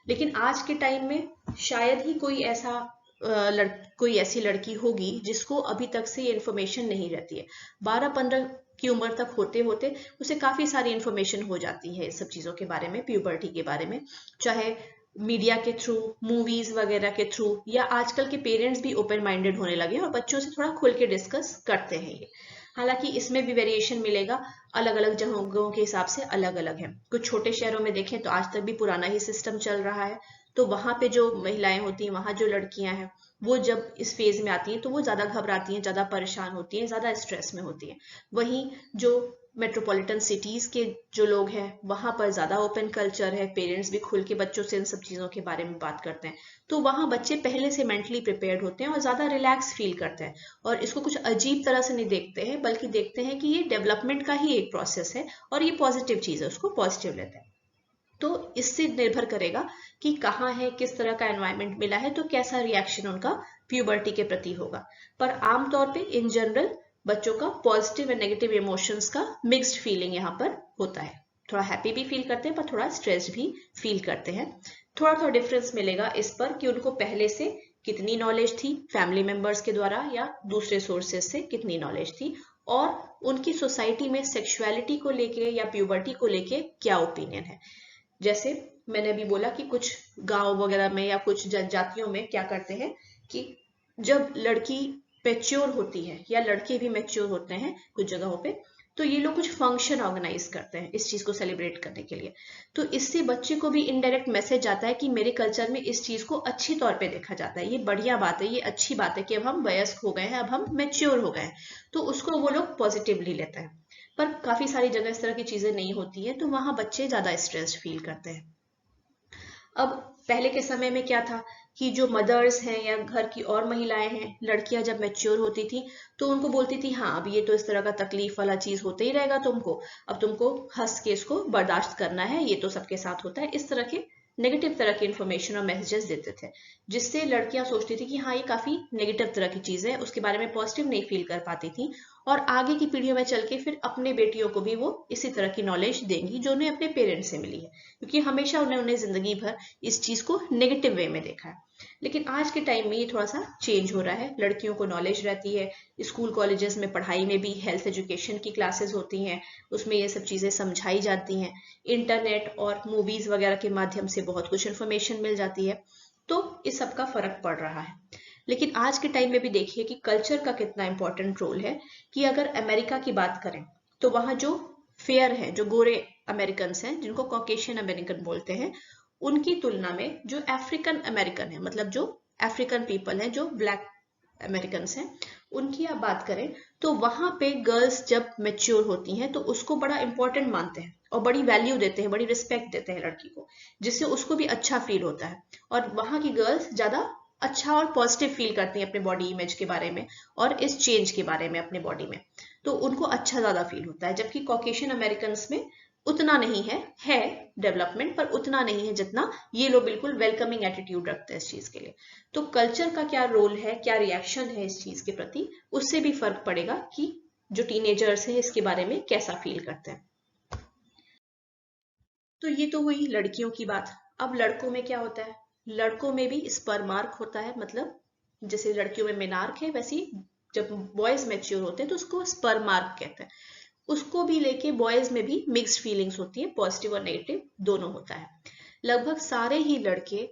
लेकिन आज के टाइम में शायद ही कोई ऐसा कोई ऐसी लड़की होगी जिसको अभी तक से ये इन्फॉर्मेशन नहीं रहती है। 12-15 की उम्र तक होते होते उसे काफी सारी इन्फॉर्मेशन हो जाती है इस सब चीजों के बारे में, प्यूबर्टी के बारे में, चाहे मीडिया के थ्रू, मूवीज वगैरह के थ्रू, या आजकल के पेरेंट्स भी ओपन माइंडेड होने लगे हैं और बच्चों से थोड़ा खुल के डिस्कस करते हैं ये। हालांकि इसमें भी वेरिएशन मिलेगा, अलग अलग जगहों के हिसाब से अलग अलग है। कुछ छोटे शहरों में देखें तो आज तक भी पुराना ही सिस्टम चल रहा है, तो वहां पे जो महिलाएं होती हैं, वहां जो लड़कियां हैं, वो जब इस फेज में आती हैं तो वो ज्यादा घबराती हैं, ज्यादा परेशान होती हैं, ज्यादा स्ट्रेस में होती हैं। वहीं जो मेट्रोपॉलिटन सिटीज के जो लोग हैं, वहां पर ज्यादा ओपन कल्चर है, पेरेंट्स भी खुल के बच्चों से इन सब चीजों के बारे में बात करते हैं, तो वहां बच्चे पहले से मेंटली प्रिपेयर्ड होते हैं और ज्यादा रिलैक्स फील करते हैं, और इसको कुछ अजीब तरह से नहीं देखते हैं, बल्कि देखते हैं कि ये डेवलपमेंट का ही एक प्रोसेस है और ये पॉजिटिव चीज है, उसको पॉजिटिव लेते हैं। तो इससे निर्भर करेगा कि कहाँ है, किस तरह का एनवायरनमेंट मिला है, तो कैसा रिएक्शन उनका प्यूबर्टी के प्रति होगा। पर आमतौर पे इन जनरल बच्चों का पॉजिटिव एंड नेगेटिव इमोशंस का मिक्स्ड फीलिंग यहाँ पर होता है। थोड़ा हैप्पी भी फील करते हैं, पर थोड़ा स्ट्रेस्ड भी फील करते हैं। थोड़ा थोड़ा डिफरेंस मिलेगा इस पर कि उनको पहले से कितनी नॉलेज थी, फैमिली मेंबर्स के द्वारा या दूसरे सोर्सेज से कितनी नॉलेज थी, और उनकी सोसाइटी में सेक्सुअलिटी को लेके या प्यूबर्टी को लेके क्या ओपिनियन है। जैसे मैंने अभी बोला कि कुछ गांव वगैरह में या कुछ जनजातियों में क्या करते हैं कि जब लड़की मैच्योर होती है, या लड़के भी मैच्योर होते हैं कुछ जगहों पे, तो ये लोग कुछ फंक्शन ऑर्गेनाइज करते हैं इस चीज को सेलिब्रेट करने के लिए। तो इससे बच्चे को भी इनडायरेक्ट मैसेज आता है कि मेरे कल्चर में इस चीज को अच्छी तौर पे देखा जाता है, ये बढ़िया बात है, ये अच्छी बात है कि अब हम वयस्क हो गए हैं, अब हम मैच्योर हो गए हैं, तो उसको वो लोग पॉजिटिवली लेते हैं। पर काफी सारी जगह इस तरह की चीजें नहीं होती है, तो वहां बच्चे ज्यादा स्ट्रेस फील करते हैं। अब पहले के समय में क्या था कि जो मदर्स हैं या घर की और महिलाएं हैं, लड़कियां जब मैच्योर होती थी तो उनको बोलती थी हाँ अब ये तो इस तरह का तकलीफ वाला चीज होता ही रहेगा तुमको, अब तुमको हंस के इसको बर्दाश्त करना है, ये तो सबके साथ होता है, इस तरह के नेगेटिव तरह की इन्फॉर्मेशन और मैसेजेस देते थे, जिससे लड़कियां सोचती थी कि हाँ ये काफी नेगेटिव तरह की चीज है, उसके बारे में पॉजिटिव नहीं फील कर पाती थी, और आगे की पीढ़ियों में चल के फिर अपने बेटियों को भी वो इसी तरह की नॉलेज देंगी जो उन्हें अपने पेरेंट्स से मिली है, क्योंकि हमेशा उन्हें जिंदगी भर इस चीज को नेगेटिव वे में देखा है। लेकिन आज के टाइम में ये थोड़ा सा चेंज हो रहा है, लड़कियों को नॉलेज रहती है, स्कूल कॉलेजेस में पढ़ाई में भी हेल्थ एजुकेशन की क्लासेस होती हैं, उसमें ये सब चीजें समझाई जाती हैं, इंटरनेट और मूवीज वगैरह के माध्यम से बहुत कुछ इन्फॉर्मेशन मिल जाती है, तो इस सब का फर्क पड़ रहा है। लेकिन आज के टाइम में भी देखिए कि कल्चर का कितना इंपॉर्टेंट रोल है, कि अगर अमेरिका की बात करें तो वहां जो फेयर है, जो गोरे अमेरिकन हैं जिनको कॉकेशियन अमेरिकन बोलते हैं, उनकी तुलना में जो अफ्रीकन अमेरिकन है, मतलब जो अफ्रीकन पीपल है, जो ब्लैक अमेरिकन हैं, उनकी आप बात करें तो वहां पे गर्ल्स जब मेच्योर होती हैं तो उसको बड़ा इंपॉर्टेंट मानते हैं और बड़ी वैल्यू देते हैं, बड़ी रिस्पेक्ट देते हैं लड़की को, जिससे उसको भी अच्छा फील होता है, और वहां की गर्ल्स ज्यादा अच्छा और पॉजिटिव फील करती हैं अपने बॉडी इमेज के बारे में और इस चेंज के बारे में अपने बॉडी में, तो उनको अच्छा ज्यादा फील होता है। जबकि कॉकेशियन अमेरिकन में उतना नहीं है डेवलपमेंट, पर उतना नहीं है जितना ये लोग बिल्कुल वेलकमिंग एटीट्यूड रखते हैं इस चीज के लिए। तो कल्चर का क्या रोल है, क्या रिएक्शन है इस चीज के प्रति, उससे भी फर्क पड़ेगा कि जो टीनेजर्स हैं इसके बारे में कैसा फील करते हैं। तो ये तो हुई लड़कियों की बात। अब लड़कों में क्या होता है, लड़कों में भी स्पर्म मार्क होता है, मतलब जैसे लड़कियों में मेनार्क है, वैसे जब बॉयज मैच्योर होते हैं तो उसको स्पर्म मार्क कहते हैं। उसको भी लेके बॉयज में भी मिक्स्ड फीलिंग्स होती है, पॉजिटिव और नेगेटिव दोनों होता है। लगभग सारे ही लड़के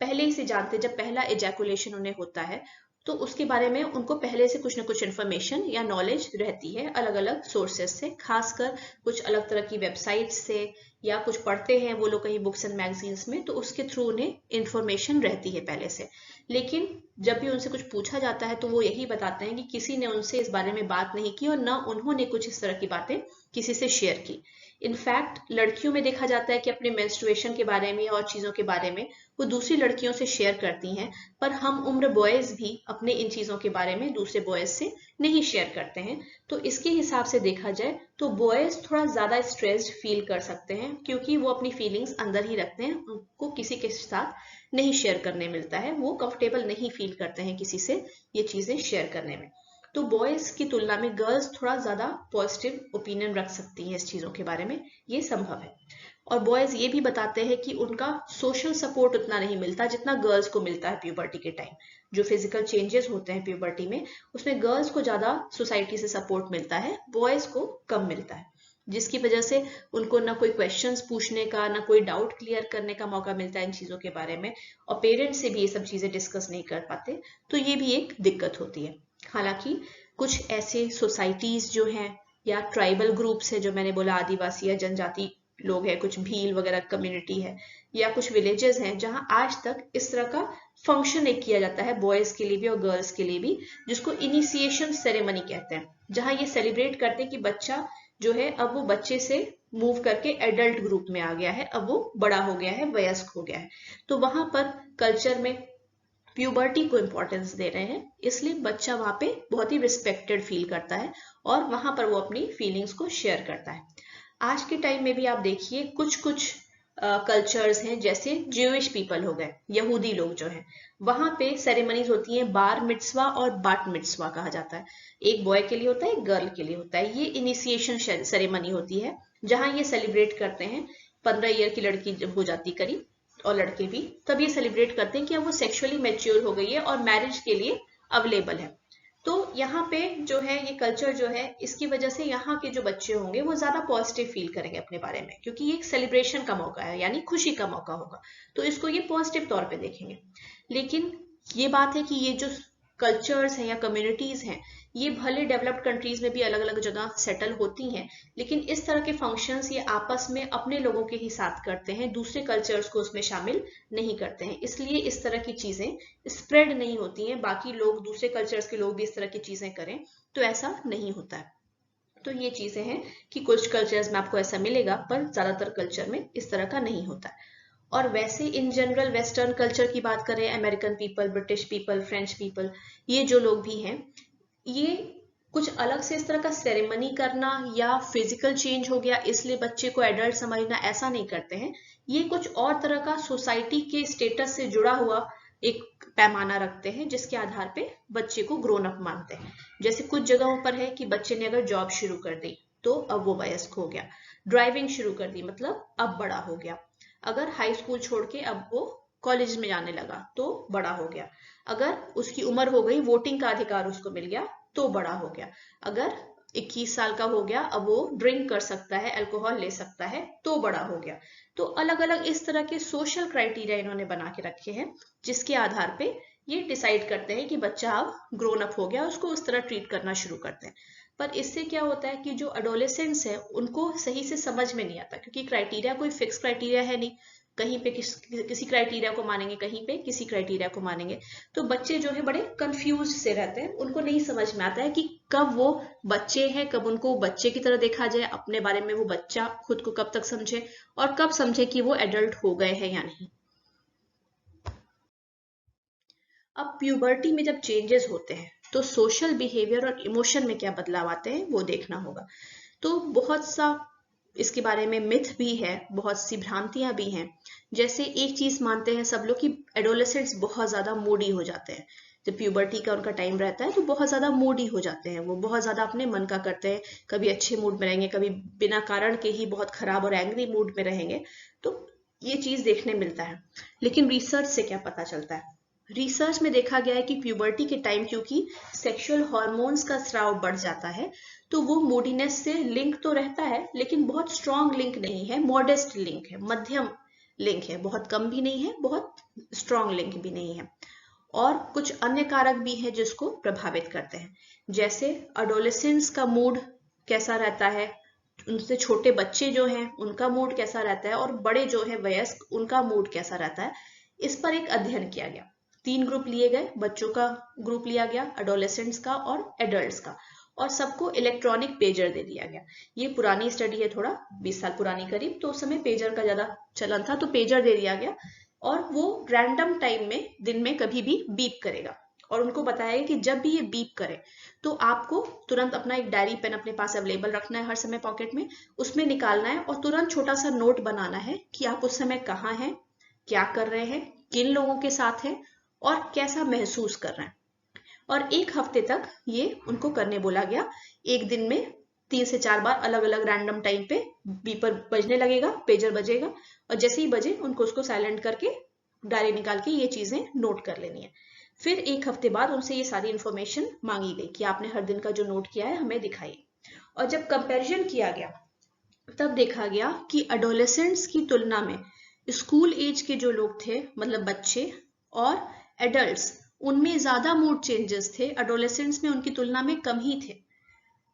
पहले ही से जानते हैं, जब पहला एजैकुलेशन उन्हें होता है तो उसके बारे में उनको पहले से कुछ ना कुछ इन्फॉर्मेशन या नॉलेज रहती है अलग अलग सोर्सेस से, खासकर कुछ अलग तरह की वेबसाइट से, या कुछ पढ़ते हैं वो लोग कहीं बुक्स एंड मैगजीन्स में, तो उसके थ्रू उन्हें इन्फॉर्मेशन रहती है पहले से। लेकिन जब भी उनसे कुछ पूछा जाता है तो वो यही बताते हैं कि किसी ने उनसे इस बारे में बात नहीं की और न उन्होंने कुछ इस तरह की बातें किसी से शेयर की। इनफैक्ट लड़कियों में देखा जाता है कि अपने मेंस्ट्रुएशन के बारे में और चीजों के बारे में वो दूसरी लड़कियों से शेयर करती हैं, पर हम उम्र बॉयज भी अपने इन चीजों के बारे में दूसरे बॉयज से नहीं शेयर करते हैं। तो इसके हिसाब से देखा जाए तो बॉयज थोड़ा ज्यादा स्ट्रेस्ड फील कर सकते हैं, क्योंकि वो अपनी फीलिंग्स अंदर ही रखते हैं, उनको किसी के साथ नहीं शेयर करने मिलता है, वो कंफर्टेबल नहीं फील करते हैं किसी से ये चीजें शेयर करने में। तो बॉयज की तुलना में गर्ल्स थोड़ा ज्यादा पॉजिटिव ओपिनियन रख सकती हैं इस चीजों के बारे में, ये संभव है। और बॉयज ये भी बताते हैं कि उनका सोशल सपोर्ट उतना नहीं मिलता जितना गर्ल्स को मिलता है प्यूबर्टी के टाइम। जो फिजिकल चेंजेस होते हैं प्यूबर्टी में, उसमें गर्ल्स को ज्यादा सोसाइटी से सपोर्ट मिलता है, बॉयज को कम मिलता है, जिसकी वजह से उनको ना कोई क्वेश्चंस पूछने का, ना कोई डाउट क्लियर करने का मौका मिलता है इन चीजों के बारे में, और पेरेंट्स से भी ये सब चीजें डिस्कस नहीं कर पाते। तो ये भी एक दिक्कत होती है। हालांकि कुछ ऐसे सोसाइटीज जो हैं या ट्राइबल ग्रुप्स है, जो मैंने बोला आदिवासी या जनजाति लोग हैं, कुछ भील वगैरह कम्युनिटी है, या कुछ विलेजेस हैं जहां आज तक इस तरह का फंक्शन एक किया जाता है बॉयज के लिए भी और गर्ल्स के लिए भी, जिसको इनिशिएशन सेरेमनी कहते हैं, जहां ये सेलिब्रेट करते हैं कि बच्चा जो है अब वो बच्चे से मूव करके एडल्ट ग्रुप में आ गया है, अब वो बड़ा हो गया है, वयस्क हो गया है। तो वहां पर कल्चर में प्यूबर्टी को इंपॉर्टेंस दे रहे हैं, इसलिए बच्चा वहां पे बहुत ही रिस्पेक्टेड फील करता है और वहां पर वो अपनी फीलिंग्स को शेयर करता है। आज के टाइम में भी आप देखिए कुछ कुछ कल्चर्स हैं, जैसे ज्यूइश पीपल हो गए, यहूदी लोग जो हैं, वहां पे सेरेमनीज होती हैं, बार मिट्सवा और बाट मिट्सवा कहा जाता है। एक बॉय के लिए होता है, एक गर्ल के लिए होता है। ये इनिशिएशन सेरेमनी होती है, जहां ये सेलिब्रेट करते हैं 15 ईयर की लड़की जब हो जाती करीब, और लड़के भी, तब ये सेलिब्रेट करते हैं कि अब वो सेक्सुअली मैच्योर हो गई है और मैरिज के लिए अवेलेबल है। तो यहाँ पे जो है ये कल्चर जो है, इसकी वजह से यहाँ के जो बच्चे होंगे वो ज्यादा पॉजिटिव फील करेंगे अपने बारे में, क्योंकि ये एक सेलिब्रेशन का मौका है, यानी खुशी का मौका होगा, तो इसको ये पॉजिटिव तौर पे देखेंगे। लेकिन ये बात है कि ये जो कल्चर्स हैं या कम्युनिटीज हैं, ये भले डेवलप्ड कंट्रीज में भी अलग अलग जगह सेटल होती हैं, लेकिन इस तरह के फंक्शंस ये आपस में अपने लोगों के ही साथ करते हैं, दूसरे कल्चर्स को उसमें शामिल नहीं करते हैं, इसलिए इस तरह की चीजें स्प्रेड नहीं होती हैं। बाकी लोग, दूसरे कल्चर्स के लोग भी इस तरह की चीजें करें तो ऐसा नहीं होता है। तो ये चीजें हैं कि कुछ कल्चर्स में आपको ऐसा मिलेगा, पर ज्यादातर कल्चर में इस तरह का नहीं होता है। और वैसे इन जनरल वेस्टर्न कल्चर की बात करें, American people, British people, French people, ये जो लोग भी हैं, ये कुछ अलग से इस तरह का सेरेमनी करना या फिजिकल चेंज हो गया इसलिए बच्चे को एडल्ट समझना, ऐसा नहीं करते हैं। ये कुछ और तरह का सोसाइटी के स्टेटस से जुड़ा हुआ एक पैमाना रखते हैं, जिसके आधार पे बच्चे को ग्रोन अप मानते हैं। जैसे कुछ जगहों पर है कि बच्चे ने अगर जॉब शुरू कर दी तो अब वो वयस्क हो गया, ड्राइविंग शुरू कर दी मतलब अब बड़ा हो गया, अगर हाई स्कूल छोड़ के अब वो कॉलेज में जाने लगा तो बड़ा हो गया, अगर उसकी उम्र हो गई, वोटिंग का अधिकार उसको मिल गया तो बड़ा हो गया, अगर 21 साल का हो गया, अब वो ड्रिंक कर सकता है, अल्कोहल ले सकता है तो बड़ा हो गया। तो अलग अलग इस तरह के सोशल क्राइटेरिया इन्होंने बना के रखे हैं, जिसके आधार पे ये डिसाइड करते हैं कि बच्चा अब ग्रोन अप हो गया, उसको उस तरह ट्रीट करना शुरू करते हैं। पर इससे क्या होता है कि जो एडोलेसेंट्स है उनको सही से समझ में नहीं आता, क्योंकि क्राइटेरिया कोई फिक्स क्राइटेरिया है नहीं, कहीं पे किसी क्राइटेरिया को मानेंगे, कहीं पे किसी क्राइटेरिया को मानेंगे। तो बच्चे जो है बड़े कंफ्यूज से रहते हैं, उनको नहीं समझ में आता है कि कब वो बच्चे हैं, कब उनको बच्चे की तरह देखा जाए, अपने बारे में वो बच्चा खुद को कब तक समझे, और कब समझे कि वो एडल्ट हो गए हैं या नहीं। अब प्यूबर्टी में जब चेंजेस होते हैं तो सोशल बिहेवियर और इमोशन में क्या बदलाव आते हैं वो देखना होगा। तो बहुत सा इसके बारे में मिथ भी है, बहुत सी भ्रांतियां भी हैं। जैसे एक चीज मानते हैं सब लोग कि एडोलेसेंट्स बहुत ज्यादा मूडी हो जाते हैं, जब प्यूबर्टी का उनका टाइम रहता है तो बहुत ज्यादा मूडी हो जाते हैं, वो बहुत ज्यादा अपने मन का करते हैं, कभी अच्छे मूड में रहेंगे, कभी बिना कारण के ही बहुत खराब और एंग्री मूड में रहेंगे। तो ये चीज देखने मिलता है। लेकिन रिसर्च से क्या पता चलता है? रिसर्च में देखा गया है कि प्यूबर्टी के टाइम क्योंकि सेक्सुअल हार्मोन्स का स्राव बढ़ जाता है, तो वो मूडीनेस से लिंक तो रहता है, लेकिन बहुत स्ट्रॉन्ग लिंक नहीं है, मॉडेस्ट लिंक है, मध्यम लिंक है, बहुत कम भी नहीं है, बहुत स्ट्रॉन्ग लिंक भी नहीं है। और कुछ अन्य कारक भी हैं जिसको प्रभावित करते हैं, जैसे अडोलेसेंस का मूड कैसा रहता है, उनसे छोटे बच्चे जो हैं उनका मूड कैसा रहता है, और बड़े जो है वयस्क उनका मूड कैसा रहता है। इस पर एक अध्ययन किया गया। 3 ग्रुप लिए गए, बच्चों का ग्रुप लिया गया, एडोलेसेंट्स का और एडल्ट्स का, और सबको इलेक्ट्रॉनिक पेजर दे दिया गया। ये पुरानी स्टडी है, थोड़ा 20 साल पुरानी करीब, तो उस समय पेजर का ज्यादा चलन था, तो पेजर दे दिया गया और वो रैंडम टाइम में दिन में कभी भी बीप करेगा। और उनको बताया कि जब भी ये बीप करे तो आपको तुरंत अपना एक डायरी पेन अपने पास अवेलेबल रखना है हर समय पॉकेट में, उसमें निकालना है और तुरंत छोटा सा नोट बनाना है कि आप उस समय कहाँ हैं, क्या कर रहे हैं, किन लोगों के साथ हैं और कैसा महसूस कर रहे हैं। और 1 हफ्ते तक ये उनको करने बोला गया। एक दिन में 3 से 4 बार अलग अलग रैंडम टाइम पे बीपर बजने लगेगा, पेजर बजेगा, और जैसे ही बजे उनको उसको साइलेंट करके डायरी निकाल के ये चीजें नोट कर लेनी है। फिर 1 हफ्ते बाद उनसे ये सारी इंफॉर्मेशन मांगी गई कि आपने हर दिन का जो नोट किया है हमें दिखाइए। और जब कंपैरिजन किया गया तब देखा गया कि एडोलेसेंट्स की तुलना में स्कूल एज के जो लोग थे, मतलब बच्चे और एडल्ट्स, उनमें ज्यादा मूड चेंजेस थे, एडोलेसेंट्स में उनकी तुलना में कम ही थे।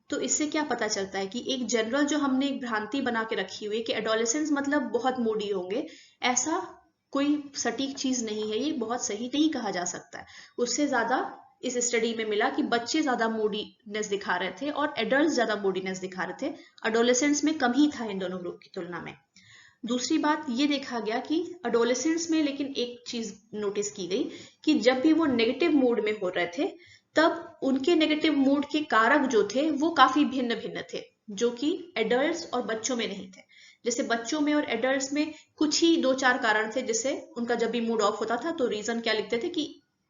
तो इससे क्या पता चलता है कि एक जनरल जो हमने एक भ्रांति बना के रखी हुई है कि एडोलेसेंट्स मतलब बहुत मूडी होंगे, ऐसा कोई सटीक चीज नहीं है, ये बहुत सही नहीं कहा जा सकता है। उससे ज्यादा इस स्टडी में मिला कि बच्चे ज्यादा मूडीनेस दिखा रहे थे और एडल्ट ज्यादा मूडीनेस दिखा रहे थे, एडोलेसेंट्स में कम ही था इन दोनों ग्रुप की तुलना में। दूसरी बात ये देखा गया कि एडोलेसेंट्स में लेकिन एक चीज नोटिस की गई कि जब भी वो नेगेटिव मूड में हो रहे थे तब उनके नेगेटिव मूड के कारक जो थे वो काफी भिन्न भिन्न थे, जो कि एडल्ट्स और बच्चों में नहीं थे। जैसे बच्चों में और एडल्ट्स में कुछ ही 2-4 कारण थे, जिससे उनका जब भी मूड ऑफ होता था तो रीजन क्या लिखते थे कि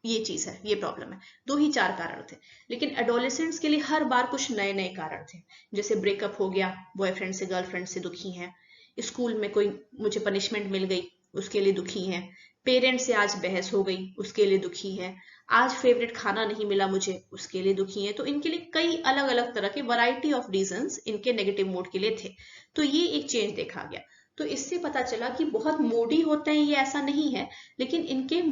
ये चीज है, ये प्रॉब्लम है, 2 ही 4 कारण थे। लेकिन एडोलेसेंट्स के लिए हर बार कुछ नए नए कारण थे, जैसे ब्रेकअप हो गया, बॉयफ्रेंड से गर्लफ्रेंड से दुखी हैं, स्कूल में कोई मुझे पनिशमेंट मिल गई उसके लिए दुखी हैं, पेरेंट्स से आज बहस हो गई उसके लिए दुखी हैं, आज फेवरेट खाना नहीं मिला मुझे उसके लिए दुखी हैं। तो इनके लिए कई अलग अलग तरह के वैरायटी ऑफ रीजंस इनके नेगेटिव मूड के लिए थे। तो ये एक चेंज देखा गया। तो इससे पता चला कि बहुत मूडी होते हैं ये ऐसा नहीं है, लेकिन इनके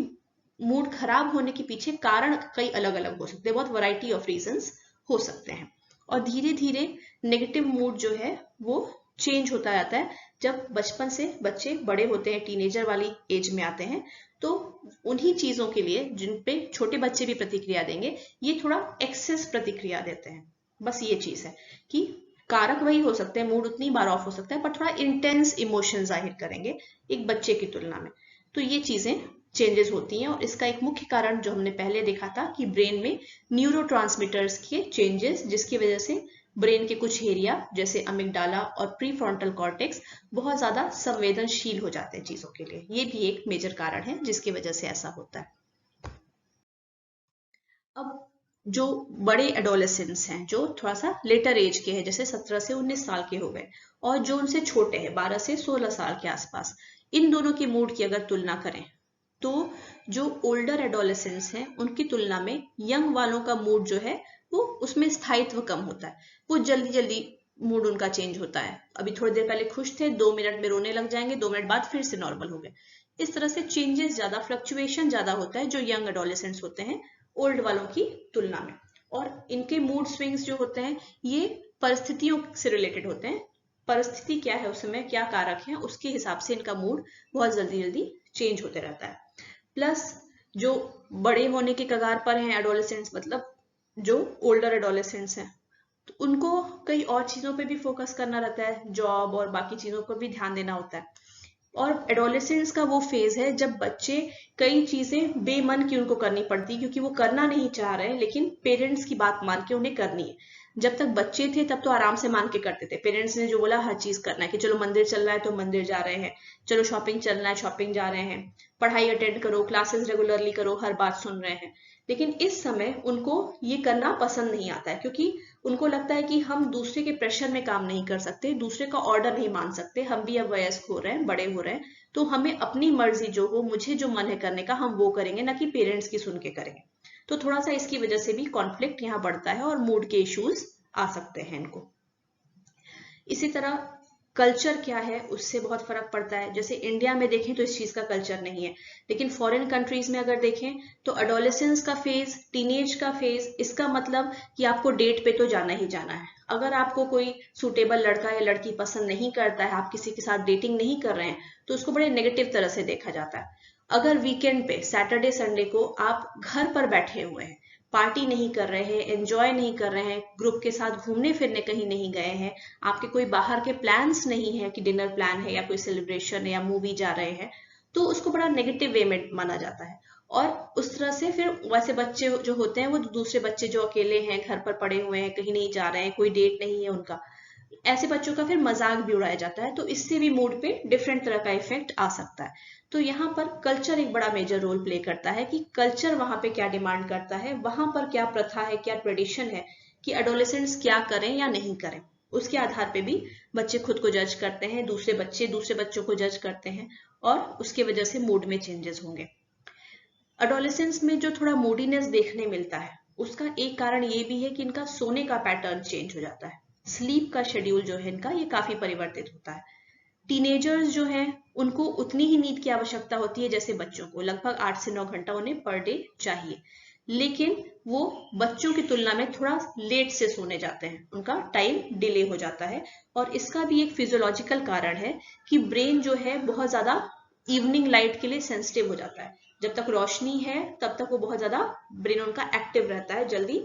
मूड खराब होने के पीछे कारण कई अलग अलग हो सकते हैं, बहुत वैरायटी ऑफ रीजंस हो सकते हैं। और धीरे धीरे नेगेटिव मूड जो है वो चेंज होता जाता है। जब बचपन से बच्चे बड़े होते हैं, टीनेजर वाली एज में आते हैं, तो उन्हीं चीजों के लिए जिन पे छोटे बच्चे भी प्रतिक्रिया देंगे, ये थोड़ा एक्सेस प्रतिक्रिया देते हैं। बस ये चीज है कि कारक वही हो सकते हैं, मूड उतनी बार ऑफ हो सकता है, पर थोड़ा इंटेंस इमोशन जाहिर करेंगे एक बच्चे की तुलना में। तो ये चीजें चेंजेस होती हैं, और इसका एक मुख्य कारण जो हमने पहले देखा था कि ब्रेन में न्यूरोट्रांसमीटर्स के चेंजेस, जिसकी वजह से ब्रेन के कुछ एरिया जैसे अमिगडाला और प्रीफ्रंटल कॉर्टेक्स बहुत ज्यादा संवेदनशील हो जाते हैं चीजों के लिए। ये भी एक मेजर कारण है जिसकी वजह से ऐसा होता है। अब जो बड़े एडोलेसेंट्स हैं, जो थोड़ा सा लेटर एज के हैं, जैसे 17 से 19 साल के हो गए, और जो उनसे छोटे हैं 12 से 16 साल के आसपास, इन दोनों के मूड की अगर तुलना करें तो जो ओल्डर एडोलेसेंट्स हैं उनकी तुलना में यंग वालों का मूड जो है वो उसमें स्थायित्व कम होता है। वो जल्दी जल्दी मूड उनका चेंज होता है, अभी थोड़ी देर पहले खुश थे, 2 मिनट में रोने लग जाएंगे, 2 मिनट बाद फिर से नॉर्मल हो गए। इस तरह से चेंजेस ज्यादा, फ्लक्चुएशन ज्यादा होता है जो यंग एडोलेसेंट्स होते हैं ओल्ड वालों की तुलना में। और इनके मूड स्विंग्स जो होते हैं ये परिस्थितियों से रिलेटेड होते हैं, परिस्थिति क्या है उस समय, क्या कारक है, उसके हिसाब से इनका मूड बहुत जल्दी जल्दी चेंज होते रहता है। प्लस जो बड़े होने के कगार पर हैं एडोलेसेंट्स, मतलब जो ओल्डर एडोलेसेंट्स हैं, तो उनको कई और चीजों पे भी फोकस करना रहता है, जॉब और बाकी चीजों पर भी ध्यान देना होता है। और एडोलेसेंस का वो फेज है जब बच्चे कई चीजें बेमन की उनको करनी पड़ती, क्योंकि वो करना नहीं चाह रहे हैं लेकिन पेरेंट्स की बात मान के उन्हें करनी है। जब तक बच्चे थे तब तो आराम से मान के करते थे, पेरेंट्स ने जो बोला हर चीज करना है, कि चलो मंदिर चल रहा है तो मंदिर जा रहे हैं, चलो शॉपिंग चलना है शॉपिंग जा रहे हैं, पढ़ाई अटेंड करो, क्लासेस रेगुलरली करो, हर बात सुन रहे हैं। लेकिन इस समय उनको ये करना पसंद नहीं आता है, क्योंकि उनको लगता है कि हम दूसरे के प्रेशर में काम नहीं कर सकते, दूसरे का ऑर्डर नहीं मान सकते, हम भी अब वयस्क हो रहे हैं, बड़े हो रहे हैं, तो हमें अपनी मर्जी जो हो, मुझे जो मन है करने का हम वो करेंगे, ना कि पेरेंट्स की सुन के करेंगे। तो थोड़ा सा इसकी वजह से भी कॉन्फ्लिक्ट यहाँ बढ़ता है और मूड के इश्यूज आ सकते हैं इनको। इसी तरह कल्चर क्या है उससे बहुत फर्क पड़ता है। जैसे इंडिया में देखें तो इस चीज का कल्चर नहीं है, लेकिन फॉरेन कंट्रीज में अगर देखें तो अडोलेसेंस का फेज, टीनेज का फेज, इसका मतलब कि आपको डेट पे तो जाना ही जाना है। अगर आपको कोई सूटेबल लड़का या लड़की पसंद नहीं करता है, आप किसी के साथ डेटिंग नहीं कर रहे हैं, तो उसको बड़े नेगेटिव तरह से देखा जाता है। अगर वीकेंड पे सैटरडे संडे को आप घर पर बैठे हुए हैं, पार्टी नहीं कर रहे हैं, एंजॉय नहीं कर रहे हैं, ग्रुप के साथ घूमने फिरने कहीं नहीं गए हैं, आपके कोई बाहर के प्लान्स नहीं है कि डिनर प्लान है या कोई सेलिब्रेशन है या मूवी जा रहे हैं, तो उसको बड़ा नेगेटिव वे में माना जाता है। और उस तरह से फिर वैसे बच्चे जो होते हैं, वो दूसरे बच्चे जो अकेले हैं, घर पर पड़े हुए हैं, कहीं नहीं जा रहे हैं, कोई डेट नहीं है उनका, ऐसे बच्चों का फिर मजाक भी उड़ाया जाता है। तो इससे भी मूड पे डिफरेंट तरह का इफेक्ट आ सकता है। तो यहाँ पर कल्चर एक बड़ा मेजर रोल प्ले करता है कि कल्चर वहां पे क्या डिमांड करता है, वहां पर क्या प्रथा है, क्या ट्रेडिशन है कि एडोलेसेंट्स क्या करें या नहीं करें। उसके आधार पे भी बच्चे खुद को जज करते हैं, दूसरे बच्चे दूसरे बच्चों को जज करते हैं, और उसके वजह से मूड में चेंजेस होंगे। एडोलेसेंस में जो थोड़ा मूडीनेस देखने मिलता है, उसका एक कारण ये भी है कि इनका सोने का पैटर्न चेंज हो जाता है। स्लीप का शेड्यूल जो है इनका, ये काफी परिवर्तित होता है। टीनेजर्स जो हैं उनको उतनी ही नींद की आवश्यकता होती है जैसे बच्चों को, लगभग 8 से 9 घंटा उन्हें पर डे चाहिए, लेकिन वो बच्चों की तुलना में थोड़ा लेट से सोने जाते हैं, उनका टाइम डिले हो जाता है। और इसका भी एक फिजियोलॉजिकल कारण है कि ब्रेन जो है बहुत ज्यादा इवनिंग लाइट के लिए सेंसिटिव हो जाता है। जब तक रोशनी है तब तक वो बहुत ज्यादा ब्रेन उनका एक्टिव रहता है, जल्दी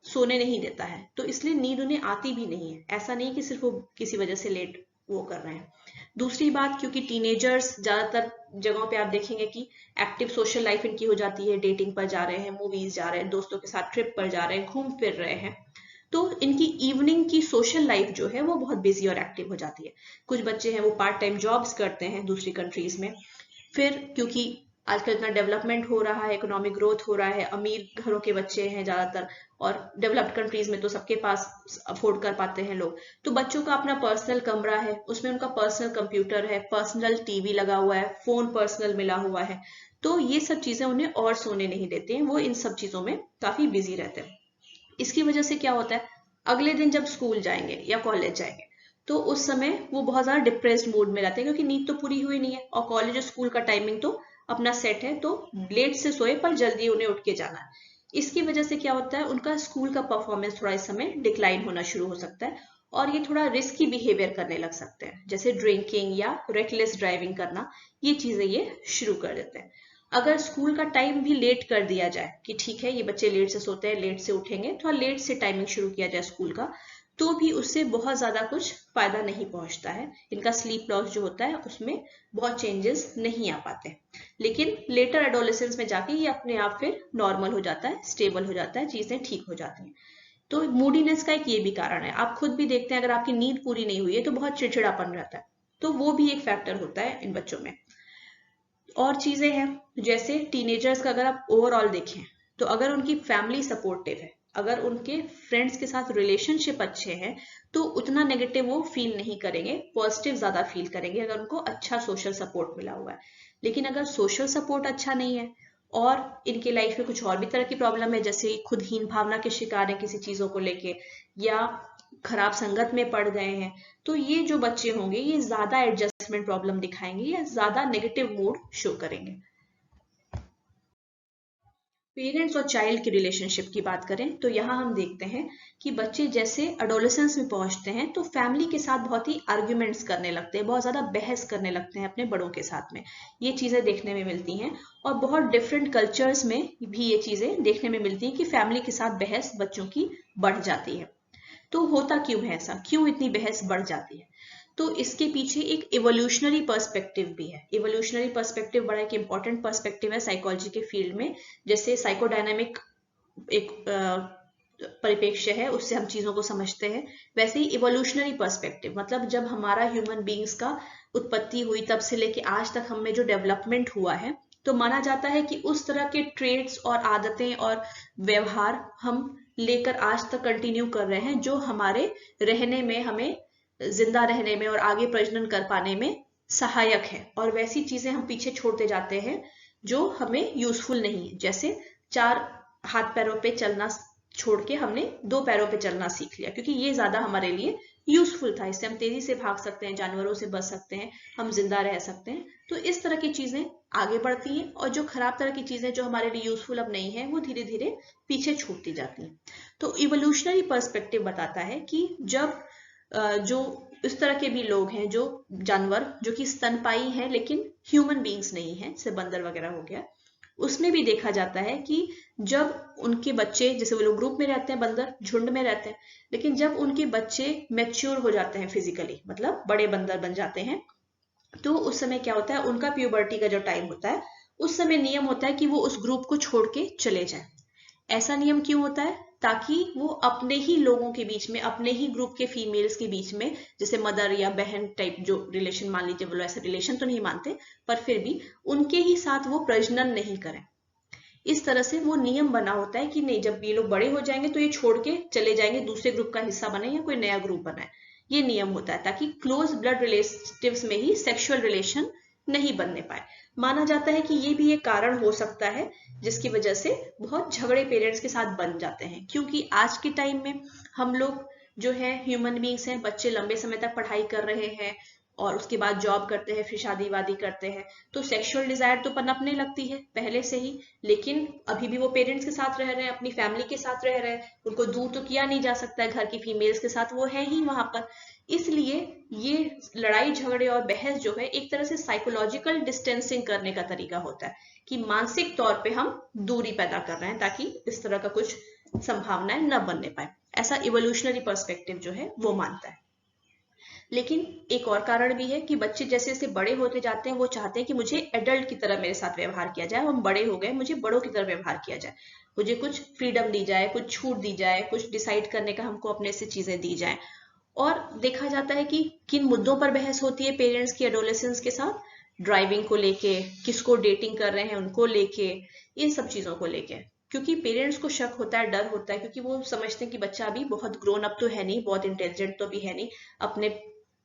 सोने नहीं देता है, तो इसलिए नींद उन्हें आती भी नहीं है। ऐसा नहीं कि सिर्फ वो किसी वजह से लेट वो कर रहे हैं। दूसरी बात, क्योंकि टीनेजर्स ज्यादातर जगहों पे आप देखेंगे कि एक्टिव सोशल लाइफ इनकी हो जाती है, डेटिंग पर जा रहे हैं, मूवीज जा रहे हैं, दोस्तों के साथ ट्रिप पर जा रहे हैं, घूम फिर रहे हैं, तो इनकी इवनिंग की सोशल लाइफ जो है वो बहुत बिजी और एक्टिव हो जाती है। कुछ बच्चे हैं वो पार्ट टाइम जॉब्स करते हैं दूसरी कंट्रीज में। फिर क्योंकि आजकल इतना डेवलपमेंट हो रहा है, इकोनॉमिक ग्रोथ हो रहा है, अमीर घरों के बच्चे हैं ज्यादातर, और डेवलप्ड कंट्रीज में तो सबके पास अफोर्ड कर पाते हैं लोग, तो बच्चों का अपना पर्सनल कमरा है, उसमें उनका पर्सनल कंप्यूटर है, पर्सनल टीवी लगा हुआ है, फोन पर्सनल मिला हुआ है, तो ये सब चीजें उन्हें और सोने नहीं देते हैं, वो इन सब चीजों में काफी बिजी रहते हैं। इसकी वजह से क्या होता है, अगले दिन जब स्कूल जाएंगे या कॉलेज जाएंगे, तो उस समय वो बहुत ज्यादा डिप्रेस्ड मूड में रहते हैं, क्योंकि नींद तो पूरी हुई नहीं है, और कॉलेज और स्कूल का टाइमिंग तो अपना सेट है, तो लेट से सोए पर जल्दी उन्हें उठ के जाना है। इसकी वजह से क्या होता है, उनका स्कूल का परफॉर्मेंस थोड़ा इस समय डिक्लाइन होना शुरू हो सकता है, और ये थोड़ा रिस्की बिहेवियर करने लग सकते हैं, जैसे ड्रिंकिंग या रेकलेस ड्राइविंग करना, ये चीजें ये शुरू कर देते हैं। अगर स्कूल का टाइम भी लेट कर दिया जाए कि ठीक है ये बच्चे लेट से सोते हैं, लेट से उठेंगे, थोड़ा लेट से टाइमिंग शुरू किया जाए स्कूल का, तो भी उससे बहुत ज्यादा कुछ फायदा नहीं पहुंचता है। इनका स्लीप लॉस जो होता है उसमें बहुत चेंजेस नहीं आ पाते, लेकिन लेटर एडोलेसेंस में जाके ये अपने आप फिर नॉर्मल हो जाता है, स्टेबल हो जाता है, चीजें ठीक हो जाती हैं। तो मूडीनेस का एक ये भी कारण है, आप खुद भी देखते हैं अगर आपकी नींद पूरी नहीं हुई है तो बहुत चिड़चिड़ापन रहता है, तो वो भी एक फैक्टर होता है इन बच्चों में। और चीजें हैं जैसे टीनेजर्स का अगर आप ओवरऑल देखें, तो अगर उनकी फैमिली सपोर्टिव है, अगर उनके फ्रेंड्स के साथ रिलेशनशिप अच्छे हैं, तो उतना नेगेटिव वो फील नहीं करेंगे, पॉजिटिव ज्यादा फील करेंगे अगर उनको अच्छा सोशल सपोर्ट मिला हुआ है। लेकिन अगर सोशल सपोर्ट अच्छा नहीं है और इनके लाइफ में कुछ और भी तरह की प्रॉब्लम है, जैसे खुद हीन भावना के शिकार है किसी चीजों को लेके, या खराब संगत में पड़ गए हैं, तो ये जो बच्चे होंगे ये ज्यादा एडजस्टमेंट प्रॉब्लम दिखाएंगे या ज्यादा नेगेटिव मूड शो करेंगे। पेरेंट्स और चाइल्ड की रिलेशनशिप की बात करें तो यहाँ हम देखते हैं कि बच्चे जैसे अडोलेसेंस में पहुंचते हैं तो फैमिली के साथ बहुत ही आर्ग्यूमेंट्स करने लगते हैं, बहुत ज्यादा बहस करने लगते हैं अपने बड़ों के साथ में, ये चीजें देखने में मिलती हैं। और बहुत डिफरेंट कल्चर्स में भी ये चीजें देखने में मिलती हैं कि फैमिली के साथ बहस बच्चों की बढ़ जाती है। तो होता क्यों है ऐसा, क्यों इतनी बहस बढ़ जाती है? तो इसके पीछे एक इवोल्यूशनरी पर्सपेक्टिव भी है। इवोल्यूशनरी पर्सपेक्टिव बड़ा एक इंपॉर्टेंट पर्सपेक्टिव है साइकोलॉजी के फील्ड में। जैसे साइकोडायनामिक एक परिप्रेक्ष्य है, उससे हम चीजों को समझते हैं, वैसे ही इवोल्यूशनरी पर्सपेक्टिव मतलब जब हमारा ह्यूमन बींग्स का उत्पत्ति हुई तब से लेके आज तक हम में जो डेवलपमेंट हुआ है, तो माना जाता है कि उस तरह के ट्रेड्स और आदतें और व्यवहार हम लेकर आज तक कंटिन्यू कर रहे हैं, जो हमारे रहने में, हमें जिंदा रहने में और आगे प्रजनन कर पाने में सहायक है। और वैसी चीजें हम पीछे छोड़ते जाते हैं जो हमें यूजफुल नहीं है। जैसे 4 हाथ पैरों पे चलना छोड़ के हमने 2 पैरों पे चलना सीख लिया, क्योंकि ये ज्यादा हमारे लिए यूजफुल था, इससे हम तेजी से भाग सकते हैं, जानवरों से बच सकते हैं, हम जिंदा रह सकते हैं। तो इस तरह की चीजें आगे बढ़ती हैं और जो खराब तरह की चीजें जो हमारे लिए यूजफुल अब नहीं है वो धीरे धीरे पीछे छूटती जाती हैं। तो इवोल्यूशनरी पर्सपेक्टिव बताता है कि जब जो इस तरह के भी लोग हैं, जो जानवर जो कि स्तनपायी हैं लेकिन ह्यूमन बीइंग्स नहीं हैं, जैसे बंदर वगैरह हो गया, उसमें भी देखा जाता है कि जब उनके बच्चे, जैसे वो लोग ग्रुप में रहते हैं, बंदर झुंड में रहते हैं, लेकिन जब उनके बच्चे मैच्योर हो जाते हैं फिजिकली, मतलब बड़े बंदर बन जाते हैं, तो उस समय क्या होता है, उनका प्यूबर्टी का जो टाइम होता है, उस समय नियम होता है कि वो उस ग्रुप को छोड़ के चले जाएं। ऐसा नियम क्यों होता है? ताकि वो अपने ही लोगों के बीच में, अपने ही ग्रुप के फीमेल्स के बीच में, जैसे मदर या बहन टाइप जो रिलेशन मान लीजिए, वो ऐसे रिलेशन तो नहीं मानते, पर फिर भी उनके ही साथ वो प्रजनन नहीं करें। इस तरह से वो नियम बना होता है कि नहीं, जब ये लोग बड़े हो जाएंगे तो ये छोड़ के चले जाएंगे, दूसरे ग्रुप का हिस्सा बने या कोई नया ग्रुप बनाए। ये नियम होता है ताकि क्लोज ब्लड रिलेटिव्स में ही सेक्सुअल रिलेशन नहीं बनने पाए। माना जाता है कि ये भी एक कारण हो सकता है जिसकी वजह से बहुत झगड़े पेरेंट्स के साथ बन जाते हैं, क्योंकि आज के टाइम में हम लोग जो है ह्यूमन बींग्स हैं, बच्चे लंबे समय तक पढ़ाई कर रहे हैं और उसके बाद जॉब करते हैं, फिर शादी वादी करते हैं, तो सेक्सुअल डिजायर तो पनपने लगती है पहले से ही, लेकिन अभी भी वो पेरेंट्स के साथ रह रहे हैं, अपनी फैमिली के साथ रह रहे हैं, उनको दूर तो किया नहीं जा सकता है, घर की फीमेल्स के साथ वो है ही वहां पर। इसलिए ये लड़ाई झगड़े और बहस जो है एक तरह से साइकोलॉजिकल डिस्टेंसिंग करने का तरीका होता है, कि मानसिक तौर पे हम दूरी पैदा कर रहे हैं ताकि इस तरह का कुछ संभावनाएं न बनने पाए। ऐसा इवोल्यूशनरी पर्सपेक्टिव जो है वो मानता है। लेकिन एक और कारण भी है कि बच्चे जैसे जैसे बड़े होते जाते हैं वो चाहते हैं कि मुझे एडल्ट की तरह मेरे साथ व्यवहार किया जाए, हम बड़े हो गए, मुझे बड़ों की तरह व्यवहार किया जाए, मुझे कुछ फ्रीडम दी जाए, कुछ छूट दी जाए, कुछ डिसाइड करने का हमको अपने से चीजें दी जाए। और देखा जाता है कि किन मुद्दों पर बहस होती है पेरेंट्स की एडोलेसेंस के साथ, ड्राइविंग को लेके, किसको डेटिंग कर रहे हैं उनको लेके, इन सब चीजों को लेके, क्योंकि पेरेंट्स को शक होता है, डर होता है, क्योंकि वो समझते हैं कि बच्चा अभी बहुत ग्रोन अप तो है नहीं, बहुत इंटेलिजेंट तो भी है नहीं, अपने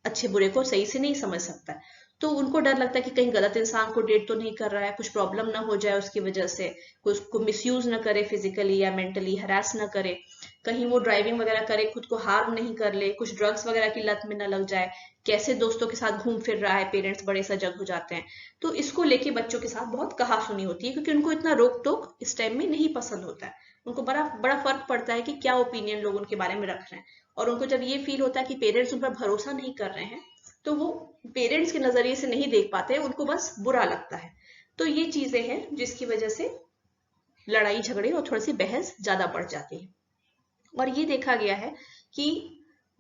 अच्छे बुरे को सही से नहीं समझ सकता है। तो उनको डर लगता है कि कहीं गलत इंसान को डेट तो नहीं कर रहा है, कुछ प्रॉब्लम ना हो जाए उसकी वजह से, कुछ को मिसयूज ना करे, फिजिकली या मेंटली हरास ना करे, कहीं वो ड्राइविंग वगैरह करे खुद को हार्म नहीं कर ले, कुछ ड्रग्स वगैरह की लत में ना लग जाए, कैसे दोस्तों के साथ घूम फिर रहा है, पेरेंट्स बड़े सजग हो जाते हैं। तो इसको लेके बच्चों के साथ बहुत कहा सुनी होती है, क्योंकि उनको इतना रोक टोक इस टाइम में नहीं पसंद होता है। उनको बड़ा बड़ा फर्क पड़ता है कि क्या ओपिनियन लोग उनके बारे में रख रहे हैं, और उनको जब ये फील होता है कि पेरेंट्स उन पर भरोसा नहीं कर रहे हैं, तो वो पेरेंट्स के नजरिए से नहीं देख पाते, उनको बस बुरा लगता है। तो ये चीजें हैं जिसकी वजह से लड़ाई झगड़े और थोड़ी सी बहस ज्यादा बढ़ जाती है। और ये देखा गया है कि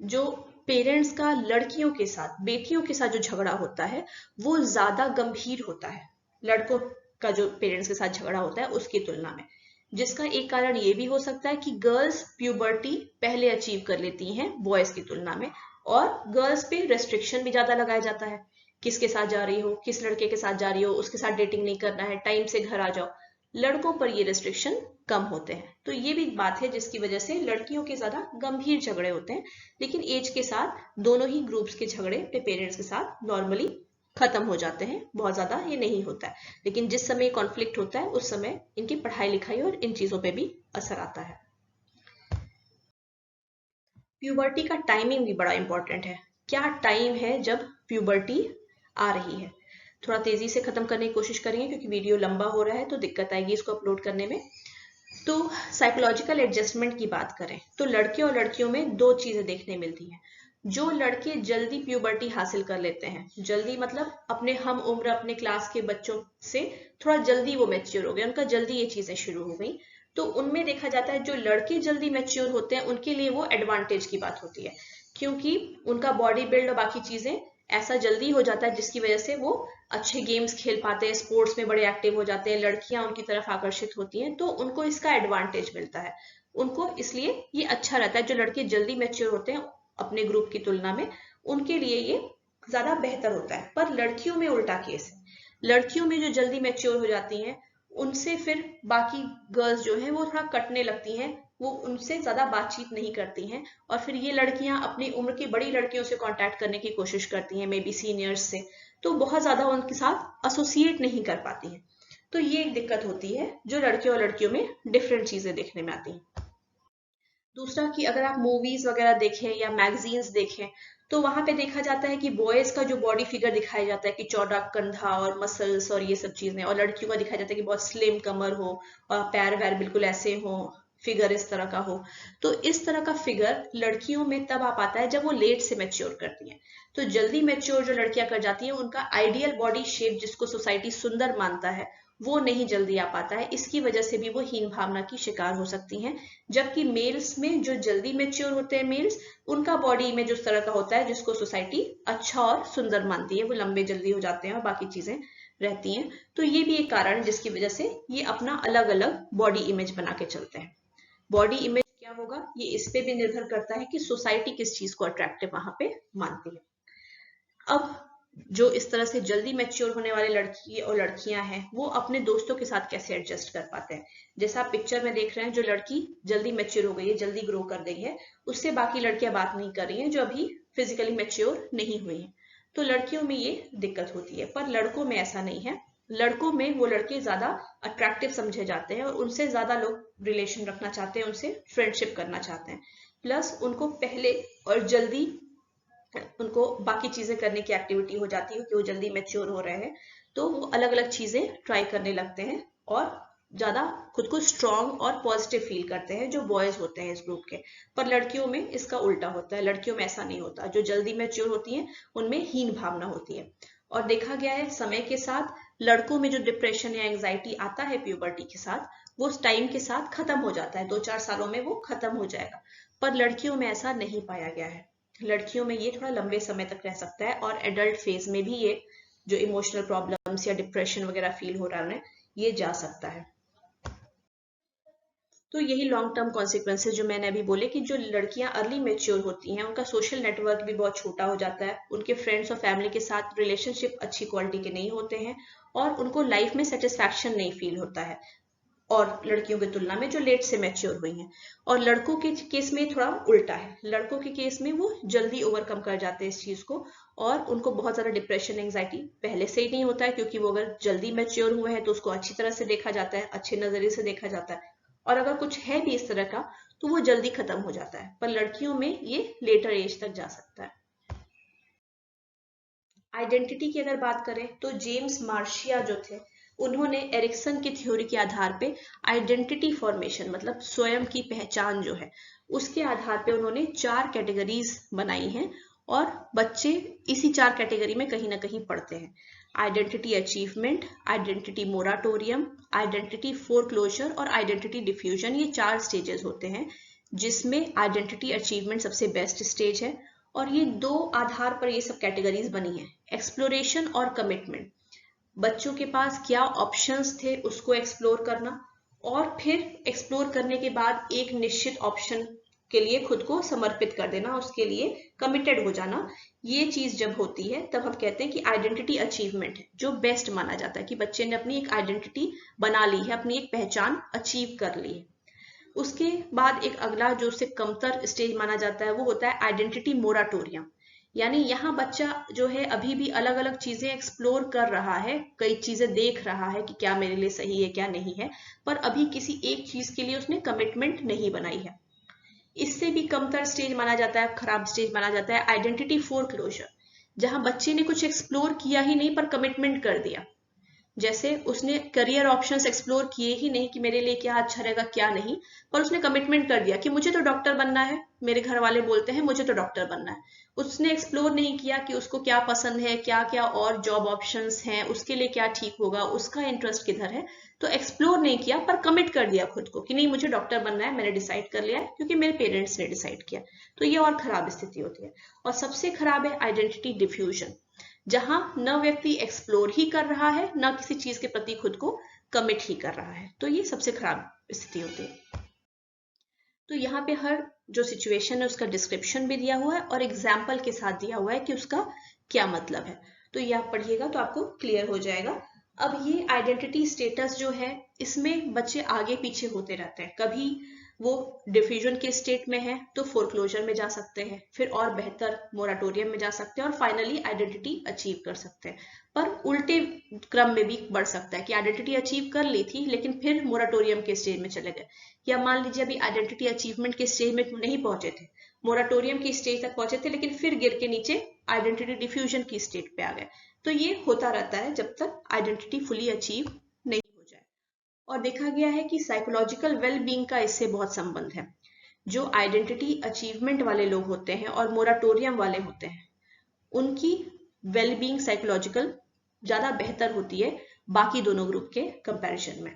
जो पेरेंट्स का लड़कियों के साथ, बेटियों के साथ जो झगड़ा होता है वो ज्यादा गंभीर होता है लड़कों का जो पेरेंट्स के साथ झगड़ा होता है उसकी तुलना में। जिसका एक कारण ये भी हो सकता है कि गर्ल्स प्यूबर्टी पहले अचीव कर लेती हैं बॉयज की तुलना में, और गर्ल्स पे रेस्ट्रिक्शन भी ज्यादा लगाया जाता है, किसके साथ जा रही हो, किस लड़के के साथ जा रही हो, उसके साथ डेटिंग नहीं करना है, टाइम से घर आ जाओ। लड़कों पर ये रेस्ट्रिक्शन कम होते हैं। तो ये भी बात है जिसकी वजह से लड़कियों के ज्यादा गंभीर झगड़े होते हैं, लेकिन एज के साथ दोनों ही ग्रुप्स के झगड़े अपने पेरेंट्स के साथ नॉर्मली खत्म हो जाते हैं, बहुत ज्यादा ये नहीं होता है। लेकिन जिस समय कॉन्फ्लिक्ट होता है उस समय इनकी पढ़ाई लिखाई और इन चीजों पे भी असर आता है। प्यूबर्टी का टाइमिंग भी बड़ा इंपॉर्टेंट है। क्या टाइम है जब प्यूबर्टी आ रही है? थोड़ा तेजी से खत्म करने की कोशिश करेंगे क्योंकि वीडियो लंबा हो रहा है तो दिक्कत आएगी इसको अपलोड करने में। तो साइकोलॉजिकल एडजस्टमेंट की बात करें तो लड़के और लड़कियों में दो चीजें देखने मिलती हैं। जो लड़के जल्दी प्यूबर्टी हासिल कर लेते हैं, जल्दी मतलब अपने हम उम्र अपने क्लास के बच्चों से थोड़ा जल्दी वो मैच्योर हो गए, उनका जल्दी ये चीजें शुरू हो गई, तो उनमें देखा जाता है जो लड़के जल्दी मैच्योर होते हैं उनके लिए वो एडवांटेज की बात होती है, क्योंकि उनका बॉडी बिल्ड और बाकी चीजें ऐसा जल्दी हो जाता है जिसकी वजह से वो अच्छे गेम्स खेल पाते हैं, स्पोर्ट्स में बड़े एक्टिव हो जाते हैं, लड़कियां उनकी तरफ आकर्षित होती हैं, तो उनको इसका एडवांटेज मिलता है। उनको इसलिए ये अच्छा रहता है, जो लड़के जल्दी मैच्योर होते हैं अपने ग्रुप की तुलना में उनके लिए ये ज्यादा बेहतर होता है। पर लड़कियों में उल्टा केस है, लड़कियों में जो जल्दी मैच्योर हो जाती हैं उनसे फिर बाकी गर्ल्स जो हैं वो थोड़ा कटने लगती हैं, वो उनसे ज्यादा बातचीत नहीं करती हैं, और फिर ये लड़कियां अपनी उम्र की बड़ी लड़कियों से कांटेक्ट करने की कोशिश करती हैं, मे बी सीनियर्स से, तो बहुत ज्यादा उनके साथ एसोसिएट नहीं कर पाती हैं। तो ये एक दिक्कत होती है जो लड़के और लड़कियों में डिफरेंट चीजें देखने में आती हैं। दूसरा कि अगर आप मूवीज वगैरह देखें या मैगजीन्स देखें तो वहां पे देखा जाता है कि बॉयज का जो बॉडी फिगर दिखाया जाता है कि चौड़ा कंधा और मसल्स और ये सब चीजें, और लड़कियों का दिखाया जाता है कि बहुत स्लिम कमर हो और पैर वैर बिल्कुल ऐसे हो, फिगर इस तरह का हो। तो इस तरह का फिगर लड़कियों में तब आ पाता है जब वो लेट से मैच्योर करती हैं। तो जल्दी मैच्योर जो लड़कियां कर जाती हैं उनका आइडियल बॉडी शेप जिसको सोसाइटी सुंदर मानता है वो नहीं जल्दी आ पाता है, इसकी वजह से भी वो हीन भावना की शिकार हो सकती हैं। जबकि मेल्स में जो जल्दी मेच्योर होते हैं मेल्स, उनका बॉडी इमेज उस तरह का होता है जिसको सोसाइटी अच्छा और सुंदर मानती है, वो लंबे जल्दी हो जाते हैं और बाकी चीजें रहती हैं। तो ये भी एक कारण है जिसकी वजह से ये अपना अलग अलग बॉडी इमेज बना के चलते हैं। बॉडी इमेज क्या होगा ये इस पे भी निर्भर करता है कि सोसाइटी किस चीज को अट्रैक्टिव वहां पे मानती है। अब जो इस तरह से जल्दी मैच्योर होने वाले लड़की और लड़कियां हैं वो अपने दोस्तों के साथ कैसे एडजस्ट कर पाते हैं। जैसा आप पिक्चर में देख रहे हैं, जो लड़की जल्दी मैच्योर हो गई है, जल्दी ग्रो कर गई है, उससे बाकी लड़कियां बात नहीं कर रही हैं जो अभी फिजिकली मैच्योर नहीं हुई हैं। तो लड़कियों में ये दिक्कत होती है, पर लड़कों में ऐसा नहीं है। लड़कों में वो लड़के ज्यादा अट्रैक्टिव समझे जाते हैं और उनसे ज्यादा लोग रिलेशन रखना चाहते हैं, उनसे फ्रेंडशिप करना चाहते हैं। प्लस उनको पहले और जल्दी उनको बाकी चीजें करने की एक्टिविटी हो जाती है कि वो जल्दी मैच्योर हो रहे हैं, तो वो अलग अलग चीजें ट्राई करने लगते हैं और ज्यादा खुद को स्ट्रांग और पॉजिटिव फील करते हैं जो बॉयज होते हैं इस ग्रुप के। पर लड़कियों में इसका उल्टा होता है, लड़कियों में ऐसा नहीं होता। जो जल्दी मैच्योर होती हैं उनमें हीन भावना होती है। और देखा गया है समय के साथ लड़कों में जो डिप्रेशन या एंग्जाइटी आता है प्यूबर्टी के साथ, वो टाइम के साथ खत्म हो जाता है, 2-4 सालों में वो खत्म हो जाएगा। पर लड़कियों में ऐसा नहीं पाया गया है। लड़कियों में ये थोड़ा लंबे समय तक रह सकता है और एडल्ट फेज में भी ये जो इमोशनल प्रॉब्लम्स या डिप्रेशन वगैरह फील हो रहा है ये जा सकता है। तो यही लॉन्ग टर्म कॉन्सिक्वेंसेज जो मैंने अभी बोले कि जो लड़कियां अर्ली मेच्योर होती हैं उनका सोशल नेटवर्क भी बहुत छोटा हो जाता है, उनके फ्रेंड्स और फैमिली के साथ रिलेशनशिप अच्छी क्वालिटी के नहीं होते हैं और उनको लाइफ में सेटिस्फैक्शन नहीं फील होता है और लड़कियों की तुलना में जो लेट से मैच्योर हुई हैं। और लड़कों के केस में थोड़ा उल्टा है, लड़कों के केस में वो जल्दी ओवरकम कर जाते हैं इस चीज को और उनको बहुत ज्यादा डिप्रेशन एंग्जाइटी पहले से ही नहीं होता है, क्योंकि वो अगर जल्दी मैच्योर हुए हैं तो उसको अच्छी तरह से देखा जाता है, अच्छे नजरिए से देखा जाता है, और अगर कुछ है भी इस तरह का तो वो जल्दी खत्म हो जाता है। पर लड़कियों में ये लेटर एज तक जा सकता है। आइडेंटिटी की अगर बात करें तो जेम्स मार्शिया जो थे उन्होंने एरिक्सन की थ्योरी के आधार पे आइडेंटिटी फॉर्मेशन मतलब स्वयं की पहचान जो है उसके आधार पे उन्होंने 4 कैटेगरीज बनाई हैं और बच्चे इसी 4 कैटेगरी में कहीं ना कहीं पढ़ते हैं। Identity achievement, identity moratorium, identity foreclosure और आइडेंटिटी डिफ्यूजन, ये 4 स्टेजेस होते हैं जिसमें आइडेंटिटी अचीवमेंट सबसे बेस्ट स्टेज है। और ये 2 आधार पर ये सब कैटेगरीज बनी है, एक्सप्लोरेशन और कमिटमेंट। बच्चों के पास क्या ऑप्शंस थे उसको एक्सप्लोर करना और फिर एक्सप्लोर करने के बाद एक निश्चित ऑप्शन के लिए खुद को समर्पित कर देना, उसके लिए कमिटेड हो जाना। ये चीज जब होती है तब हम कहते हैं कि आइडेंटिटी अचीवमेंट है, जो बेस्ट माना जाता है कि बच्चे ने अपनी एक आइडेंटिटी बना ली है, अपनी एक पहचान अचीव कर ली है। उसके बाद एक अगला जो उससे कमतर स्टेज माना जाता है वो होता है आइडेंटिटी मोराटोरियम। यानी यहाँ बच्चा जो है अभी भी अलग अलग चीजें एक्सप्लोर कर रहा है, कई चीजें देख रहा है कि क्या मेरे लिए सही है क्या नहीं है, पर अभी किसी एक चीज के लिए उसने कमिटमेंट नहीं बनाई है। इससे भी कमतर स्टेज माना जाता है, खराब स्टेज माना जाता है आइडेंटिटी फोरक्लोजर, जहां बच्चे ने कुछ एक्सप्लोर किया ही नहीं पर कमिटमेंट कर दिया। जैसे उसने करियर ऑप्शंस एक्सप्लोर किए ही नहीं कि मेरे लिए क्या अच्छा रहेगा क्या नहीं, पर उसने कमिटमेंट कर दिया कि मुझे तो डॉक्टर बनना है, मेरे घर वाले बोलते हैं मुझे तो डॉक्टर बनना है। उसने एक्सप्लोर नहीं किया कि उसको क्या पसंद है, क्या क्या और जॉब ऑप्शंस हैं, उसके लिए क्या ठीक होगा, उसका इंटरेस्ट किधर है। तो एक्सप्लोर नहीं किया पर कमिट कर दिया खुद को कि नहीं मुझे डॉक्टर बनना है, मैंने डिसाइड कर लिया है क्योंकि मेरे पेरेंट्स ने डिसाइड किया। तो ये और खराब स्थिति होती है। और सबसे खराब है आइडेंटिटी डिफ्यूजन, जहां न व्यक्ति एक्सप्लोर ही कर रहा है न किसी चीज के प्रति खुद को कमिट ही कर रहा है। तो ये सबसे खराब स्थिति होती है। तो यहाँ पे हर जो सिचुएशन है उसका डिस्क्रिप्शन भी दिया हुआ है और एग्जाम्पल के साथ दिया हुआ है कि उसका क्या मतलब है। तो ये आप पढ़िएगा तो आपको क्लियर हो जाएगा। अब ये आइडेंटिटी स्टेटस जो है इसमें बच्चे आगे पीछे होते रहते हैं। कभी वो डिफ्यूजन के स्टेट में है तो फोरक्लोजर में जा सकते हैं, फिर और बेहतर मोराटोरियम में जा सकते हैं और फाइनली आइडेंटिटी अचीव कर सकते हैं। पर उल्टे क्रम में भी बढ़ सकता है कि आइडेंटिटी अचीव कर ली थी लेकिन फिर मोराटोरियम के स्टेज में चले गए, या मान लीजिए अभी आइडेंटिटी अचीवमेंट के स्टेज में नहीं पहुंचे थे, मोराटोरियम की स्टेज तक पहुंचे थे लेकिन फिर गिर के नीचे आइडेंटिटी डिफ्यूजन की स्टेट पे आ गए। तो ये होता रहता है जब तक आइडेंटिटी फुली अचीव नहीं हो जाए। और देखा गया है कि साइकोलॉजिकल वेल बीइंग का इससे बहुत संबंध है। जो आइडेंटिटी अचीवमेंट वाले लोग होते हैं और मोराटोरियम वाले होते हैं, उनकी वेल बीइंग साइकोलॉजिकल ज्यादा बेहतर होती है बाकी दोनों ग्रुप के कंपैरिजन में।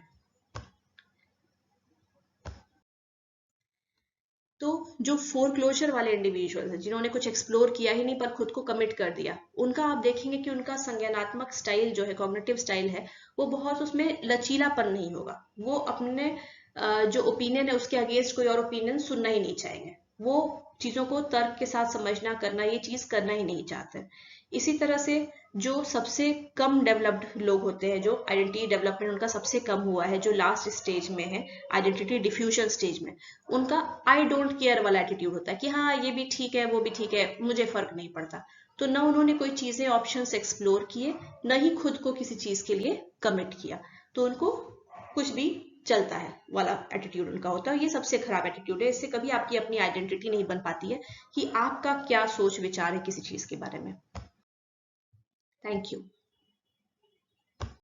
तो जो फोरक्लोजर वाले इंडिविजुअल्स हैं जिन्होंने कुछ एक्सप्लोर किया ही नहीं पर खुद को कमिट कर दिया, उनका आप देखेंगे कि उनका संज्ञानात्मक स्टाइल जो है, कॉग्निटिव स्टाइल है, वो बहुत उसमें लचीलापन नहीं होगा। वो अपने जो ओपिनियन है उसके अगेंस्ट कोई और ओपिनियन सुनना ही नहीं चाहेंगे। वो चीजों को तर्क के साथ समझना, करना, ये चीज करना ही नहीं चाहते। इसी तरह से जो सबसे कम डेवलप्ड लोग होते हैं, जो आइडेंटिटी डेवलपमेंट उनका सबसे कम हुआ है, जो लास्ट स्टेज में है आइडेंटिटी डिफ्यूजन स्टेज में, उनका आई डोंट केयर वाला एटीट्यूड होता है कि हाँ ये भी ठीक है वो भी ठीक है, मुझे फर्क नहीं पड़ता। तो न उन्होंने कोई चीजें ऑप्शंस एक्सप्लोर किए, न ही खुद को किसी चीज के लिए कमिट किया, तो उनको कुछ भी चलता है वाला एटीट्यूड उनका होता है। ये सबसे खराब एटीट्यूड है। इससे कभी आपकी अपनी आइडेंटिटी नहीं बन पाती है कि आपका क्या सोच विचार है किसी चीज के बारे में। Thank you.